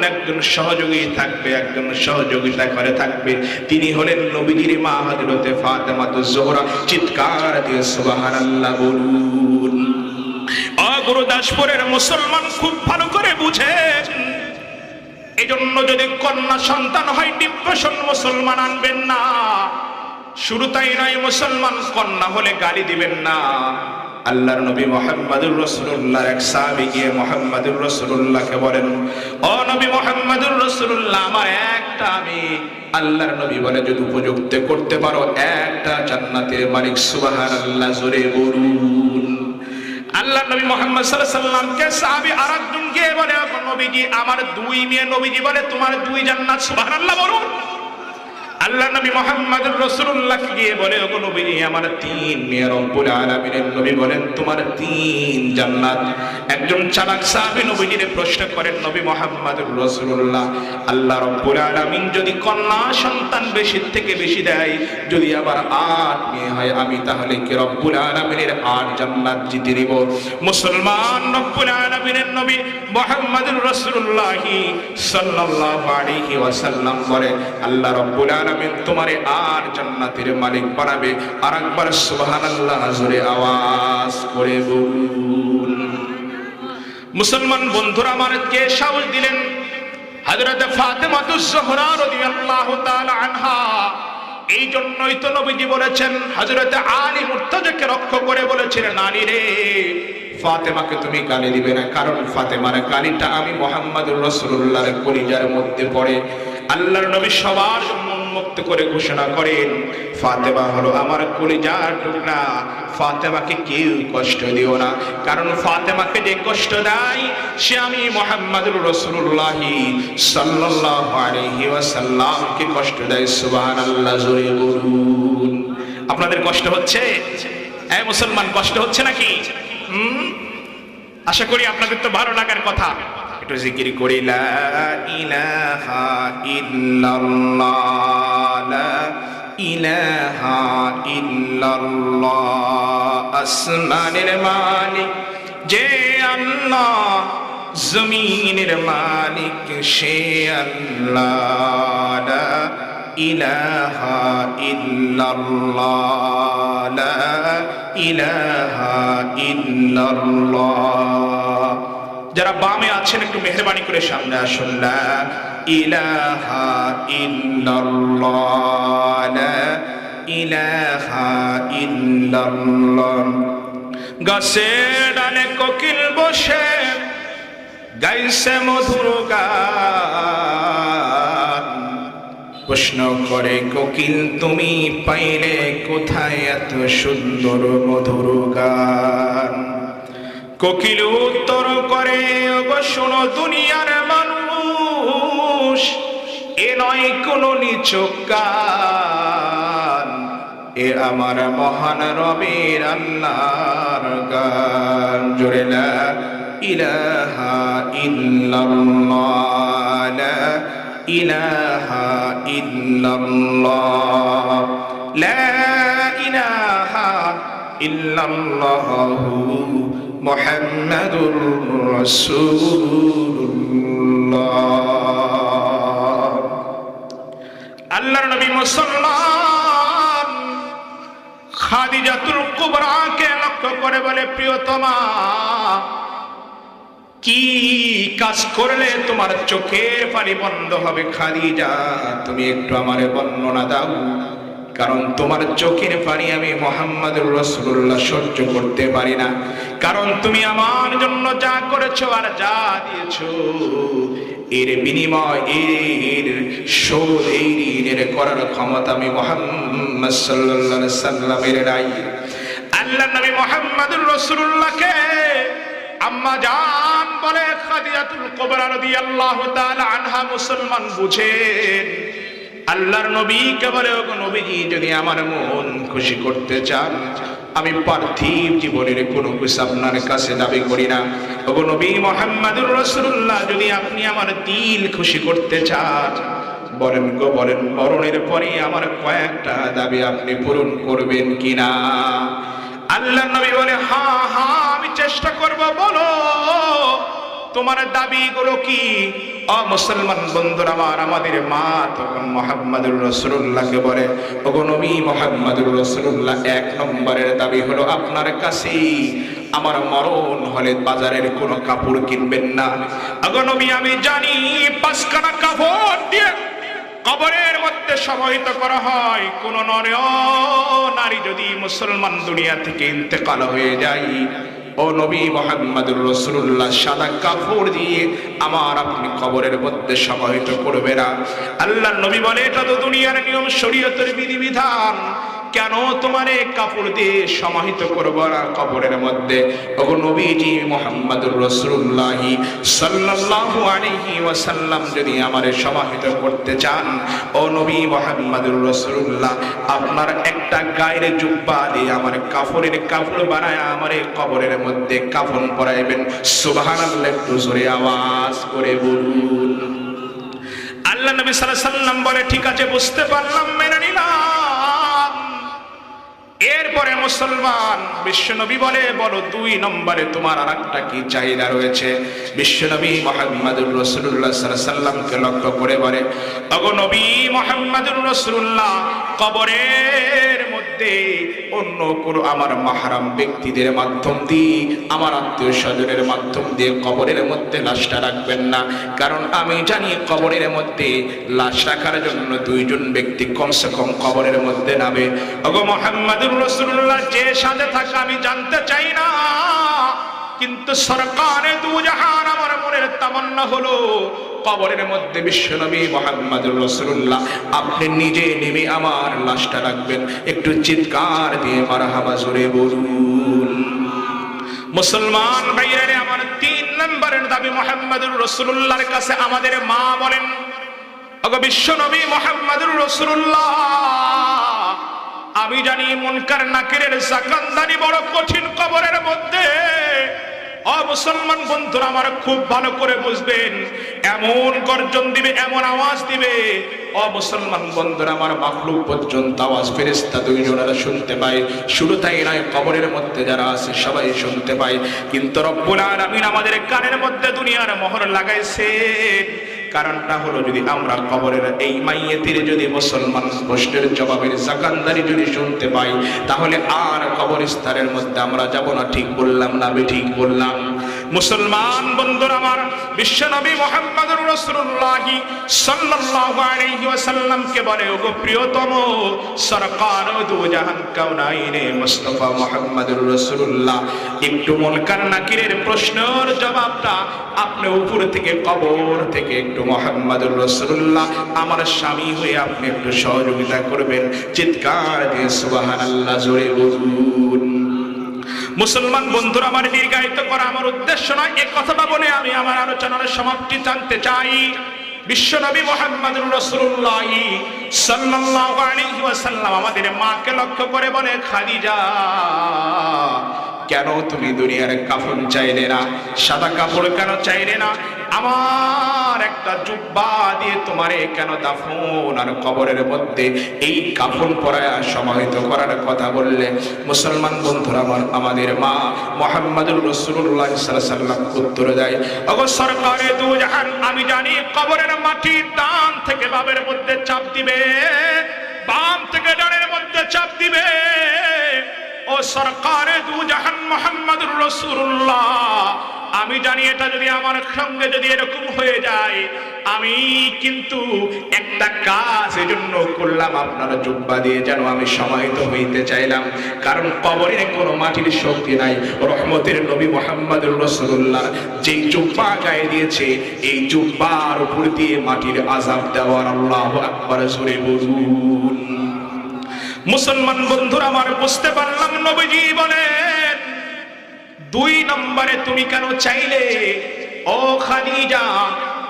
একজন সহযোগী থাকবে, একজন সহযোগিতা করে থাকবে, তিনি হলেন নবীজির মা হযরতে ফাতেমাতুজ জোহরা। চিৎকার দিয়ে সুবহানাল্লাহ বলুন। গুরুদাসপুরের মুসলমান খুব ভালো করে বুঝেন, এজন্য যদি কন্যা সন্তান হয় ডিপ্রেশন মুসলমান আনবেন না। শুরু তাই নয়, মুসলমান কন্যা হলে গালি দিবেন না। আল্লাহর নবী মুহাম্মদুর রাসূলুল্লাহ এক সাহাবী গিয়ে মুহাম্মদুর রাসূলুল্লাহকে বলেন, ও নবী মুহাম্মদুর রাসূলুল্লাহ, আমার একটা আমি আল্লাহর নবী বলে যদি উপযুক্ত করতে পারো একটা জান্নাতের মালিক সুবহানাল্লাহ জোরে বলুন। আল্লাহ নবী মুহাম্মদ সাল্লাল্লাহু আলাইহি সাল্লামকে সাহাবী আরেকজন গিয়ে বলে, নবীজি আমার দুই মেয়ে। নবীজি বলে তোমার দুই জান্নাত, সুবহানাল্লাহ বলুন। আল্লাহ নবী মুহাম্মদুর রাসূলুল্লাহ গিয়ে বলে, ওগো নবীজি আমার তিন মেয়ে। রব্বুল আলামিনের নবী বলেন তোমার তিন জান্নাত। একজন চালাক সাহাবী নবীজির প্রশ্ন করেন, নবী মুহাম্মদুর রাসূলুল্লাহ, আল্লাহ রব্বুল আলামিন যদি কন্যা সন্তান বেশি থেকে বেশি দেয়, যদি আবার 8 মেয়ে হয়, আমি তাহলে কি রব্বুল আলামিনের 8 জান্নাত জিতে নিব? মুসলমান, রব্বুল আলামিনের নবী মুহাম্মদুর রাসূলুল্লাহ সাল্লাল্লাহু আলাইহি ওয়াসাল্লাম বলে, আল্লাহ রব্বুল আলামিন তোমারে আর জান্নাতের মালিক বানাবে। আর একবার সুবহানাল্লাহ জোরে আওয়াজ করে বলুন। মুসলমান বন্ধুরা আমার কে সাহস দিলেন? হযরত ফাতেমাতুজ জোহরা রাদিয়াল্লাহু তাআলা আনহা। এই জন্যই তো নবীজি বলেছেন, হযরত আলী মুর্তজাকে রক্ষা করে বলেছিলেন, আলী রে ফাতেমাকে তুমি গালি দিবে না, কারণ ফাতেমার গালিটা আমি মুহাম্মদুর রাসূলুল্লাহর কলিজার মধ্যে পড়ে। আল্লাহর নবী সবার জন্য উন্মুক্ত করে ঘোষণা করেন, ফাতেমা হলো আমার কলিজার টুকরা, ফাতেমাকে কেউ কষ্ট দিও না, কারণ ফাতেমাকে যে কষ্ট দেয় সে আমি মুহাম্মদুর রাসূলুল্লাহ সাল্লাল্লাহু আলাইহি ওয়াসাল্লামকে কষ্ট দেয়। সুবহানাল্লাহ জোরে বলুন। আপনাদের কষ্ট হচ্ছে? এই মুসলমান কষ্ট হচ্ছে নাকি? আশা করি আপনাদের তো ভালো লাগার কথা। একটু জিকির করি, লা ইলাহা ইল্লাল্লাহ, লা ইলাহা ইল্লাল্লাহ। আসমানের মালিক যে আল্লাহ, জমিনের মালিক সে আল্লাহ। লা ইলাহা ইল্লাল্লাহ, লা ইলাহা ইল্লাল্লাহ। যারা বামে আছেন একটু মেহেরবানি করে সামনে আসুন। লা ইলাহা ইল্লাল্লাহ, লা ইলাহা ইল্লাল্লাহ। গাছে ডালে কোকিল বসে গাইছে মধুর গান, প্রশ্ন করে কোকিল তুমি পাইলে কোথায় এত সুন্দর মধুর গান? কোকিল উত্তর করে, ওগো শোনো দুনিয়ার মানুষ, এ নয় কোনো নিছক গান, এ আমার মহান রবের আল্লাহর গান। জোরে লা ইলাহা ইল্লাল্লাহ, লা ইলাহা ইল্লাল্লাহ, লা ইলাহা ইল্লাল্লাহু মুহাম্মাদুর রাসূলুল্লাহ। আল্লাহর নবী মুসলমান খাদিজাতুল কুবরাকে লক্ষ্য করে বলে, প্রিয়তমা কি কাজ করলে তোমার চোখের পানি বন্ধ হবে? খাদিজা তুমি একটু আমারে বর্ণনা দাও, কারণ তোমার চোখের পানি আমি মুহাম্মদুর রাসূলুল্লাহ সহ্য করতে পারি না, কারণ তুমি আমার জন্য যা করেছো আর যা দিয়েছো এর বিনিময়, এর শোধ, এই ঋণের করার ক্ষমতা আমি মুহাম্মদ সাল্লাল্লাহু আলাইহি সাল্লামের নাই। আল্লাহ নবী মুহাম্মদুর রাসূলুল্লাহকে আম্মা জান বলে খাদিজাতুল কুবরা রাদিয়াল্লাহু তাআলা আনহা মুসলমান বুঝেন আল্লাহর নবীকে বলে, ওগো নবীজি, যদি আমার মন খুশি করতে চান, আমি পার্থিব জীবনের কোনো কিছু আপনার কাছে দাবি করি না। ওগো নবী মুহাম্মদুর রাসূলুল্লাহ, যদি আপনি আমার দিল খুশি করতে চান, বলেন গো বলেন, মরণের পরে আমার কয়েকটা দাবি আপনি পূরণ করবেন কিনা? আল্লাহর নবী বলে, হ্যাঁ হ্যাঁ আমি চেষ্টা করব, বলো তোমার দাবিগুলো কি? ও মুসলমান বন্ধুরা আমার, আমাদের মা তখন মুহাম্মদুর রাসূলুল্লাহকে বলে, ওগো নবী মুহাম্মদুর রাসূলুল্লাহ, এক নম্বরের দাবি হলো আপনার কাছে আমার মরণ হলে বাজারের কোনো কাপড় কিনবেন না। ওগো নবী, আমি জানি পাঁচখানা কাপড় দিয়ে কবরের মধ্যে সমাহিত করা হয়। কোন নারী যদি মুসলমান দুনিয়া থেকে ইন্তেকাল হয়ে যায়, ও নবী মুহাম্মদুর রাসূলুল্লাহ, সাদা কাপড় দিয়ে আমার আপনি কবরের মধ্যে সমাহিত করবে না। আল্লাহর নবী বলে, এটা তো দুনিয়ার নিয়ম, শরীয়তের বিধিবিধান, কেন তোমার এই কাপড় দিয়ে সমাহিত করব না কবরের মধ্যে? ওগো নবীজি মুহাম্মদুর রাসূলুল্লাহ সাল্লাল্লাহু আলাইহি ওয়াসাল্লাম, যদি আমারে সমাহিত করতে চান, ও নবী মুহাম্মদুর রাসূলুল্লাহ, আপনার একটা গায়ের জুব্বা দিয়ে আমার কাপড়ের কাপড় বানায় আমার এই কবরের মধ্যে কাফন পরাইবেন। সুবহানাল্লাহ, একটু জোরে আওয়াজ করে বলুন। আল্লাহ নবী সাল্লাল্লাহু আলাইহি ওয়াসাল্লাম বলে, ঠিক আছে, বুঝতে পারলাম, মেনে নিলাম। এরপরে মুসলমান বিশ্বনবী বলে, বলো দুই নম্বরে তোমার আরেকটা কি চাহিদা রয়েছে? বিশ্বনবী মুহাম্মদুর রাসূলুল্লাহ সাল্লাল্লাহু আলাইহি ওয়াসাল্লামকে লক্ষ্য করে বলে, ওগো নবী মুহাম্মদুর রাসূলুল্লাহ, কবরের মধ্যে অন্য কোনো আমার মাহরাম ব্যক্তিদের মাধ্যম দিয়ে, আমার আত্মীয় স্বজনের মাধ্যম দিয়ে কবরের মধ্যে লাশটা রাখবেন না। কারণ আমি জানি কবরের মধ্যে লাশ রাখার জন্য দুইজন ব্যক্তি কমসে কম কবরের মধ্যে নামে। ওগো মুহাম্মদুর রাসূলুল্লাহ, যে সাথে থাকা আমি জানতে চাই না, কিন্তু সরকারে দু জাহান আমার মনের তামান্না হলো কবরের মধ্যে বিশ্বনবী মুহাম্মদুর রাসূলুল্লাহ আপনি নিজে নেমে আমার লাশটা রাখবেন। একটু চিৎকার দিয়ে মারহাবা জোরে বলুন। মুসলমান ভাইয়েরা আমার, তিন নম্বরের দাবি মুহাম্মদুর রাসূলুল্লাহর কাছে আমাদের মা বলেন, ওগো বিশ্বনবী মুহাম্মদুর রাসূলুল্লাহ, আমি জানি মুনকার নাকিরের জাকানদানি বড় কঠিন কবরের মধ্যে। ও মুসলমান বন্ধুরা আমার, খুব ভালো করে বুঝবেন, এমন গর্জন দিবে, এমন আওয়াজ দিবে, ও মুসলমান বন্ধুরা আমার, মাখলুক পর্যন্ত আওয়াজ ফেরেশতা দুইজনেরা শুনতে পায়। শুধু তাই নয়, কবরের মধ্যে যারা আছে সবাই শুনতে পায়। কিন্তু রব্বুল আলামিন আমাদের কানের মধ্যে দুনিয়ার মোহর লাগাইছেন। কারণটা হলো, যদি আমরা কবরের এই মাইয়েতির যদি মুসলমান প্রশ্নের জবাবের জাকানদারি যদি শুনতে পাই, তাহলে আর কবরস্থানের মধ্যে আমরা যাব না। ঠিক বললাম না? ঠিক বললাম? মুসলমান বন্ধুরা আমার, বিশ্বনবী মুহাম্মদুর রাসূলুল্লাহ সাল্লাল্লাহু আলাইহি ওয়াসাল্লামকে বলে, ওগো প্রিয়তম সরকার দু জাহান কাউনাইনে মুস্তাফা মুহাম্মদুর রাসূলুল্লাহ, একটু মুনকার নাকিরের প্রশ্নের জবাবটা আপনি উপর থেকে, কবর থেকে একটু মুহাম্মদুর রাসূলুল্লাহ আমার স্বামী হয়ে আপনি একটু সহযোগিতা করবেন। চিৎকার দিয়ে সুবহানাল্লাহ জোরে বলুন। মুসলমান বন্ধুরা আমার, দীর্ঘায়িত করা আমার উদ্দেশ্য নয়, এই কথাটা বলে আমি আমার আলোচনার সমাপ্তি টানতে চাই। বিশ্বনবী মুহাম্মদুর রাসূলুল্লাহ সাল্লাল্লাহু আলাইহি ওয়াসাল্লাম আমাদের মাকে লক্ষ্য করে বলে, খাদিজা, কেন তুমি দুনিয়ার কাফন চাইলে না? সাদা কাপড় কেন চাইলে না? আমার একটা জুব্বা দিয়ে তোমারে কেন দাফন আর কবরের মধ্যে এই কাফন পরায়া সমাহিত করার কথা বললে? মুসলমান বন্ধুরা আমার, আমাদের মা মুহাম্মদুর রাসূলুল্লাহ সাল্লাল্লাহু আলাইহি ওয়াসাল্লাম উত্তর দেয়, ওগো সরকারে দু জাহান, আমি জানি কবরের মাটি ডান থেকে বামের মধ্যে চাপ দিবে, বাম থেকে ডানের মধ্যে চাপ দিবে। ও সরকারে দু জাহান মুহাম্মদুর রাসূলুল্লাহ, আমি জানি এটা যদি আমার সঙ্গে যদি এরকম হয়ে যায়, আমি কিন্তু একটা কাজ এজন্য করলাম, আপনারা জুব্বা দিয়ে যেন আমি সমাহিত হইতে চাইলাম। কারণ কবরে কোনো মাটির শক্তি নাই। রহমতের নবী মুহাম্মদুর রাসূলুল্লাহ যেই জুব্বা গায়ে দিয়েছে, এই জুব্বার উপর দিয়ে মাটির আযাব দেওয়ার। আল্লাহু আকবার জোরে বলুন। মুসলমান বন্ধুরা আমার, বুঝতে পারলাম নবীজি বলেন, দুই নম্বরে তুমি কেন চাইলে ও খাদিজা,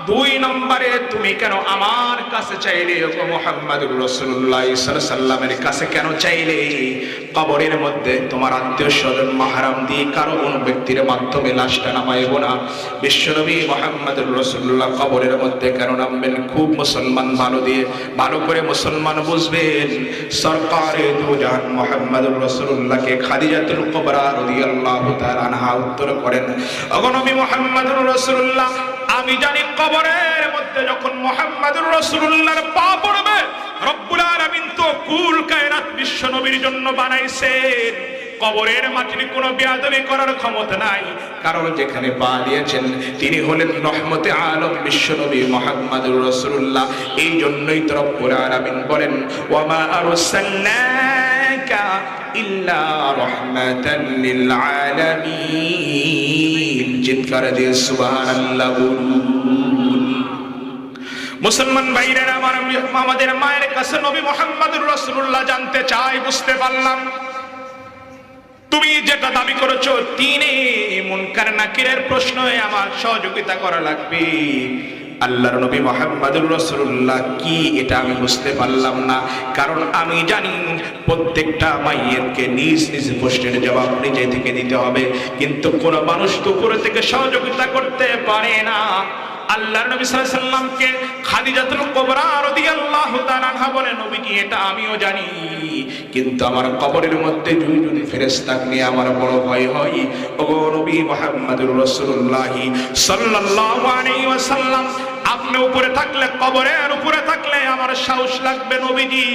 দুই নম্বরে তুমি কেন আমার কাছে চাইলে, ও মুহাম্মদুর রাসূলুল্লাহ সাল্লাল্লাহু আলাইহি ওয়াসাল্লামের কাছে কেন চাইলে? কবরের মধ্যে তোমার আত্মীয় স্বজন মাহরাম দিয়ে কারো কোনো ব্যক্তির মাধ্যমে লাশটা নামাইব না। বিশ্বনবী মুহাম্মদুর রাসূলুল্লাহ কবরের মধ্যে কেন নামবেন? খুব মুসলমান ভালো করে মুসলমান বুঝবেন। সরকারে দু জাহান মুহাম্মদুর রাসূলুল্লাহকে খাদিজাতুল কুবরা রাদিয়াল্লাহু তাআলা আনহা উত্তর করেন, ওগো নবী মুহাম্মদুর রাসূলুল্লাহ, আমি জানি কবরের মধ্যে যখন মুহাম্মদুর রাসূলুল্লাহর পা পড়বে, রব্বুল আলামিন তো কুল কায়নাত বিশ্ব নবীর জন্য বানাইছেন। কবরের মাটির কোনো বেয়াদবি করার ক্ষমতা নাই, কারণ যেখানে পা দিয়েছেন তিনি হলেন রহমতে আলম বিশ্ব নবী মুহাম্মদুর রাসূলুল্লাহ। এই জন্যই তো রব্বুল আলামিন বলেন, ওয়া মা আরসালনাকা ইল্লা রাহমাতাল লিল আলামিন। চিৎকার দিয়ে সুবহানাল্লাহ বলুন। মুসলমান ভাইরা আমার, আমাদের মায়ের কাছে নবী মুহাম্মদুর রাসূলুল্লাহ জানতে চাই, বুঝতে পারলাম তুমি যেটা দাবি করেছো তিনে মুনকার নাকিরের প্রশ্নে আমার সহযোগিতা করা লাগবে। আল্লাহর নবী মুহাম্মদুর রাসূলুল্লাহ কি এটা আমি বুঝতে পারলাম না, কারণ আমি জানি প্রত্যেকটা মাইয়েরকে নিজ নিজ প্রশ্নের জবাব নিজে থেকে দিতে হবে, কিন্তু কোন মানুষ তো উপরে থেকে সহযোগিতা করতে পারে না। আল্লাহর নবী সাল্লাল্লাহু আলাইহি ওয়াসাল্লামকে খাদিজাতুল কুবরা রাদিয়াল্লাহু তাআলা আনহা বলে, নবীজি এটা আমিও জানি, কিন্তু আমার কবরের মধ্যে যদি ফেরেশতা নিয়ে আমার বড় ভয় হয়। ওগো নবী মুহাম্মদুর রাসূলুল্লাহ সাল্লাল্লাহু আলাইহি ওয়াসাল্লাম, আপনি উপরে থাকলে, কবরের উপরে থাকলে আমার সাহস লাগবে নবীজি।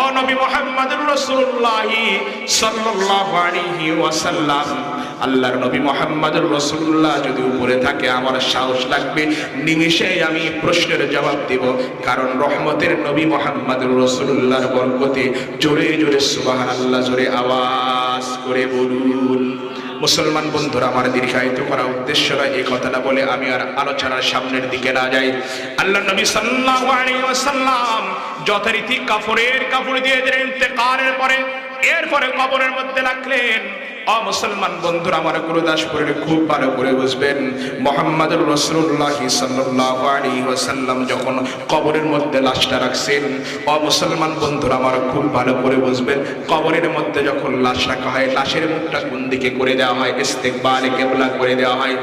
ও নবী মুহাম্মদুর রাসূলুল্লাহ সাল্লাল্লাহু আলাইহি ওয়াসাল্লাম, আল্লাহর নবী মুহাম্মদুর রাসূলুল্লাহ যদি উপরে থাকে আমার সাহস লাগবে, নিমিষে আমি প্রশ্নের জবাব দেব, কারণ রহমতের নবী মুহাম্মদুর রাসূলুল্লাহর বরকতে। জোরে জোরে সুবহানাল্লাহ, জোরে আওয়াজ করে বলুন। মুসলমান বন্ধুরা, আমার দীর্ঘায়িত করা উদ্দেশ্য নয়, এই কথাটা বলে আমি আর আলোচনার সামনের দিকে না যাই। আল্লাহ নবী সাল্লাল্লাহু আলাইহি ওয়াসাল্লাম যথারীতি কাপড় দিয়ে দিলেন ইন্তেকালের পরে, এরপরে কবরের মধ্যে রাখলেন। মুসলমান বন্ধুরা, আমার গুরুদাসপুরের খুব ভালো করে বুঝবেন, মুহাম্মদুর রাসূলুল্লাহ সাল্লাল্লাহু আলাইহি ওয়াসাল্লাম যখন কবরের মধ্যে লাশটা রাখছেন, মুসলমান বন্ধুরা আমার খুব ভালো করে বুঝবেন, কবরের মধ্যে যখন লাশ রাখা হয়, লাশের মুখটা কোন দিকে করে দেওয়া হয়? ইস্তেকবালে কিবলা করে দেওয়া হয়।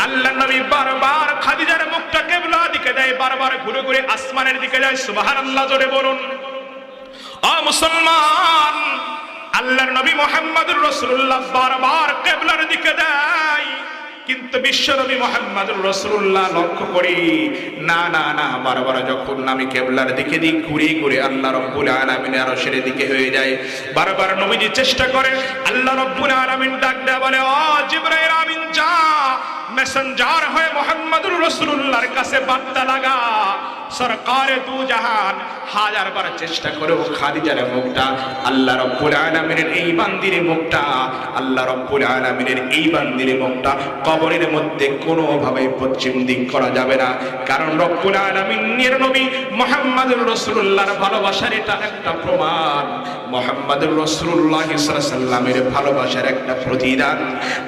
আল্লাহ নবী বারবার খাদিজার মুখটা কিবলা দিকে দেয়, বারবার ঘুরে ঘুরে আসমানের দিকে যায়। সুবহানাল্লাহ, জোরে বলুন। মুসলমান, আল্লাহর নবী মুহাম্মদুর রাসূলুল্লাহ বারবার কিবলার দিকে দেয়, কিন্তু বিশ্ব নবী মুহাম্মদুর রাসূলুল্লাহ লক্ষ্য করি না না না, বারবার যখন আমি কিবলার দিকে দিক ঘুরে ঘুরে আল্লাহ রাব্বুল আলামিনের আরশের দিকে হয়ে যায়। বারবার নবীজি চেষ্টা করে, আল্লাহ রাব্বুল আলামিন ডাক দেয়া বলে, ও জিবরাইল আমিন যা, মেসেঞ্জার হয়ে মুহাম্মদুর রাসূলুল্লাহর কাছে বার্তা লাগা। সরকারে দু জাহান হাজারবার চেষ্টা করেও খাদিজার মুখটা, আল্লাহ রাব্বুল আলামিনের এই বান্দির মুখটা, আল্লাহ রাব্বুল আলামিনের এই বান্দির মুখটা কবরের মধ্যে কোনোভাবে পশ্চিম দিক করা যাবে না, কারণ রব্বুল আলামিনের নবী মুহাম্মদুর রাসূলুল্লাহর ভালোবাসার এটা একটা প্রমাণ, মুহাম্মদুর রাসূলুল্লাহ সাল্লাল্লাহু আলাইহি ওয়াসাল্লামের ভালোবাসার একটা প্রতিদান।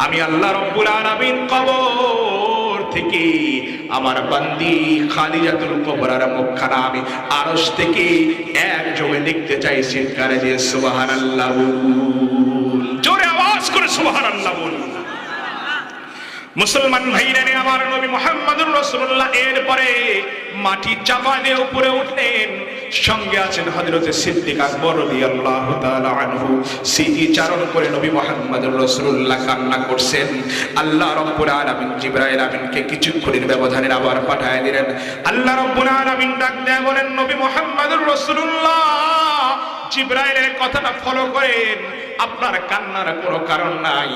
আমি আল্লাহ রাব্বুল আলামিন কবর থেকে আমার বান্দি খাদিজাতুল কুবরার মুখখানা আমি আরশ থেকে একযোগে দেখতে চাই। চিৎকার দিয়ে সুবহানাল্লাহ বলুন, জোরে আওয়াজ করে সুবহানাল্লাহ বলুন। মুসলমান ভাইরা, আমার নবী মুহাম্মদুর রাসূলুল্লাহ এরপরে মাটি চাপা দিয়ে উপরে উঠলেন, সঙ্গে আছেন হযরতে সিদ্দিক আকবর রাদিয়াল্লাহু তাআলা আনহু। সিটি চারণ করে নবী মুহাম্মদুর রাসূলুল্লাহ কান্না করছেন। আল্লাহ রাব্বুল আলামিন জিবরাইল আমিনকে কিছুক্ষণের ব্যবধানে আবার পাঠিয়ে দিলেন। আল্লাহ রাব্বুল আলামিন ডাক দেয়া বলেন, নবী মুহাম্মদুর রাসূলুল্লাহ জিবরাইলের কথাটা ফলো করেন, আপনার কান্নার কোনো কারণ নাই।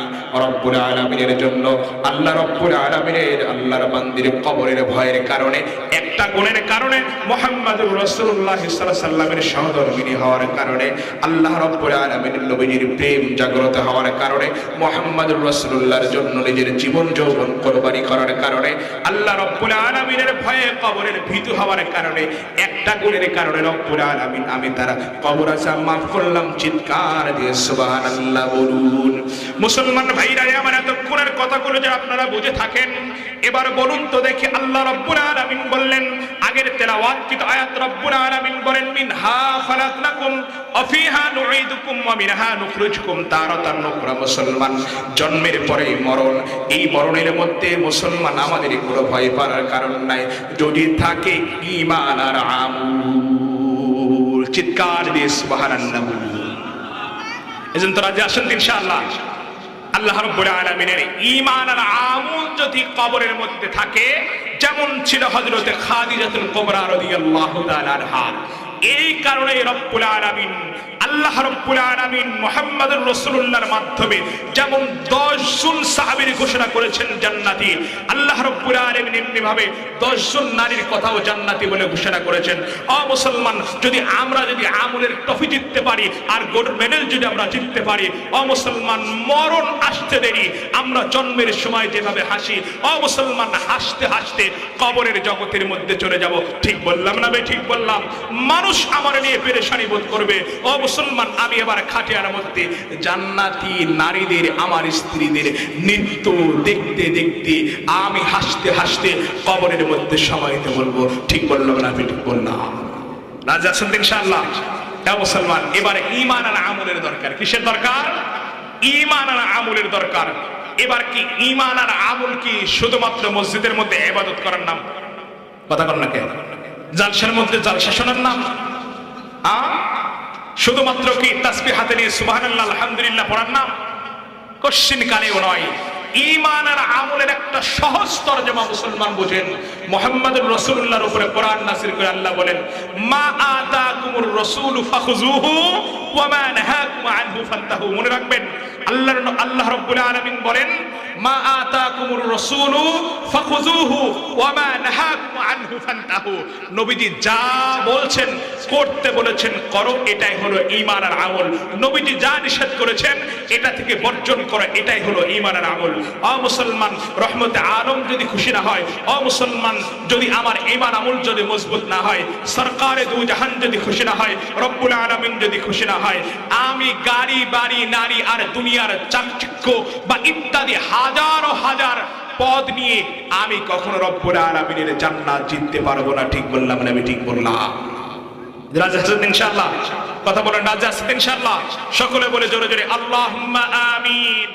রব্বুল আলামিনের জন্য আল্লাহ রব্বুল আলামিনের আল্লাহর বান্দির কবরের ভয়ের কারণে, একটা গুণের কারণে, মুহাম্মদুর রাসূলুল্লাহ সাল্লাল্লাহু আলাইহি ওয়াসাল্লামের সহধর্মিণী হওয়ার কারণে, আল্লাহ রব্বুল আলামিনের নবীর প্রেম জাগ্রত হওয়ার কারণে, মুহাম্মদুর রাসূলুল্লাহর জন্য নিজের জীবন যৌবন কুরবানি করার কারণে, আল্লাহ রব্বুল আলামিনের ভয়ে কবরের ভীতু হওয়ার কারণে, একটা গুণের কারণে রব্বুল আলামিন আমি তারা কবর আযাব মাফ করলাম। চিৎকার দিয়ে সুবহান সুবহানাল্লাহ বলুন। মুসলমান ভাইরা আমার এতক্ষণের কথাগুলো যে আপনারা বুঝে থাকেন, এবার বলুন তো দেখি আল্লাহ রাব্বুল আলামিন বললেন, আগের তেলাওয়াতকৃত আয়াত রব্বুল আলামিন বলেন মিনহা খালাকনাকুম ওয়া ফিহা নুঈদুকুম ওয়া মিনহা নুখরিজুকুম তারাতান উখরা। মুসলমান, জন্মের পরেই মরণ, এই মরণের মধ্যে মুসলমান আমাদের কোনো ভয় পাওয়ার কারণ নাই, যদি থাকে ঈমান আর আমল। চিৎকার দিয়ে সুবহানাল্লাহ বলুন। এজন্য তো রাজি আসেন ইনশাআল্লাহ। আল্লাহ রাব্বুল আলামিনের ঈমান আর আমল যদি কবরের মধ্যে থাকে, যেমন ছিল হযরত খাদিজাতুল কুবরা রাদিয়াল্লাহু তাআলা আনহা, এই কারণে রব্বুল আলামিন আল্লাহ রাব্বুল আলামিন মুহাম্মদুর রাসূলুল্লাহর মাধ্যমে যেমন 10 জন সাহাবীর ঘোষণা করেছেন জান্নাতি, আল্লাহ রাব্বুল আলামিন এমনি ভাবে 10 জন নারীর কথাও জান্নাতি বলে ঘোষণা করেছেন। ও মুসলমান, যদি আমরা আমলের ট্রফি জিততে পারি আর গোল্ড মেডেল যদি আমরা জিততে পারি, ও মুসলমান, মরণ আসতে দেরি, আমরা জন্মের সময় যেভাবে হাসি, ও মুসলমান, হাসতে হাসতে কবরের জগতের মধ্যে চলে যাব। ঠিক বললাম না ভাই? ঠিক বললাম। মানুষ আমার নিয়ে পেরেশানি বোধ করবে। ও মুসলমান, আমি এবার খাটিয়ার মধ্যে জান্নাতি নারীদের, আমার স্ত্রীদের নৃত্য দেখতে দেখতে আমি হাসতে হাসতে কবরের মধ্যে সময় দিতে বলবো। ঠিক বললাম না? আমি ঠিক বললাম। রাজি আছেন ইনশাআল্লাহ? মুসলমান, এবারে ঈমান আর আমলের দরকার। কিসের দরকার? ঈমান আর আমলের দরকার। এবার কি ঈমান আর আমল কি শুধুমাত্র মসজিদের মধ্যে ইবাদত করার নাম? কথা বল না কে? জালসার মধ্যে জালসা শোনার নাম? শুধুমাত্র কি তাসবিহ হাতে নিয়ে সুবহানাল্লাহ আলহামদুলিল্লাহ পড়ার নাম? কোশ্চিন কালেও নয়। ঈমান আর আমলের একটা সহজ তরজমা মুসলমান বুঝেন। মুহাম্মদুর রাসূলুল্লাহর উপরে কোরআন নাযিল করে আল্লাহ বলেন, মা আতাকুমুর রাসূলু ফাখুযুহু ওয়া মা নাহাকুম আনহু ফান্তাহু। মনে রাখবেন, আল্লাহ রাব্বুল আলামিন বলেন, মা আতাকুমুর রাসূলু ফাখুযুহু ওয়া মা নাহাকুম আনহু ফান্তাহু। নবীজি যা বলছেন, করতে বলেছেন, করো, এটাই হলো ঈমান আর আমল। নবীজি যা নিষেধ করেছেন, এটা থেকে বর্জন করো, এটাই হলো ঈমান আর আমল। ও মুসলমান, রহমতে আলম যদি খুশি না হয়, ও মুসলমান, যদি আমার ঈমান আমল যদি মজবুত না হয়, সরকারে দু জাহান যদি খুশি না হয়, রব্বুল আলামিন যদি খুশি না হয়, আমি গাড়ি বাড়ি নারী আর দুনিয়ার চাকচিক্য বা ইত্যাদি হাজারো হাজার পদ নিয়ে আমি কখনো রব্বুল আলামিনের জান্নাত জিততে পারবো না। ঠিক বললাম না? আমি ঠিক বললাম। রাজি আছেন ইনশাআল্লাহ? কথা বলেন রাজি আছেন ইনশাআল্লাহ? সকলে বলে জোরে জোরে আল্লাহুম্মা আমিন।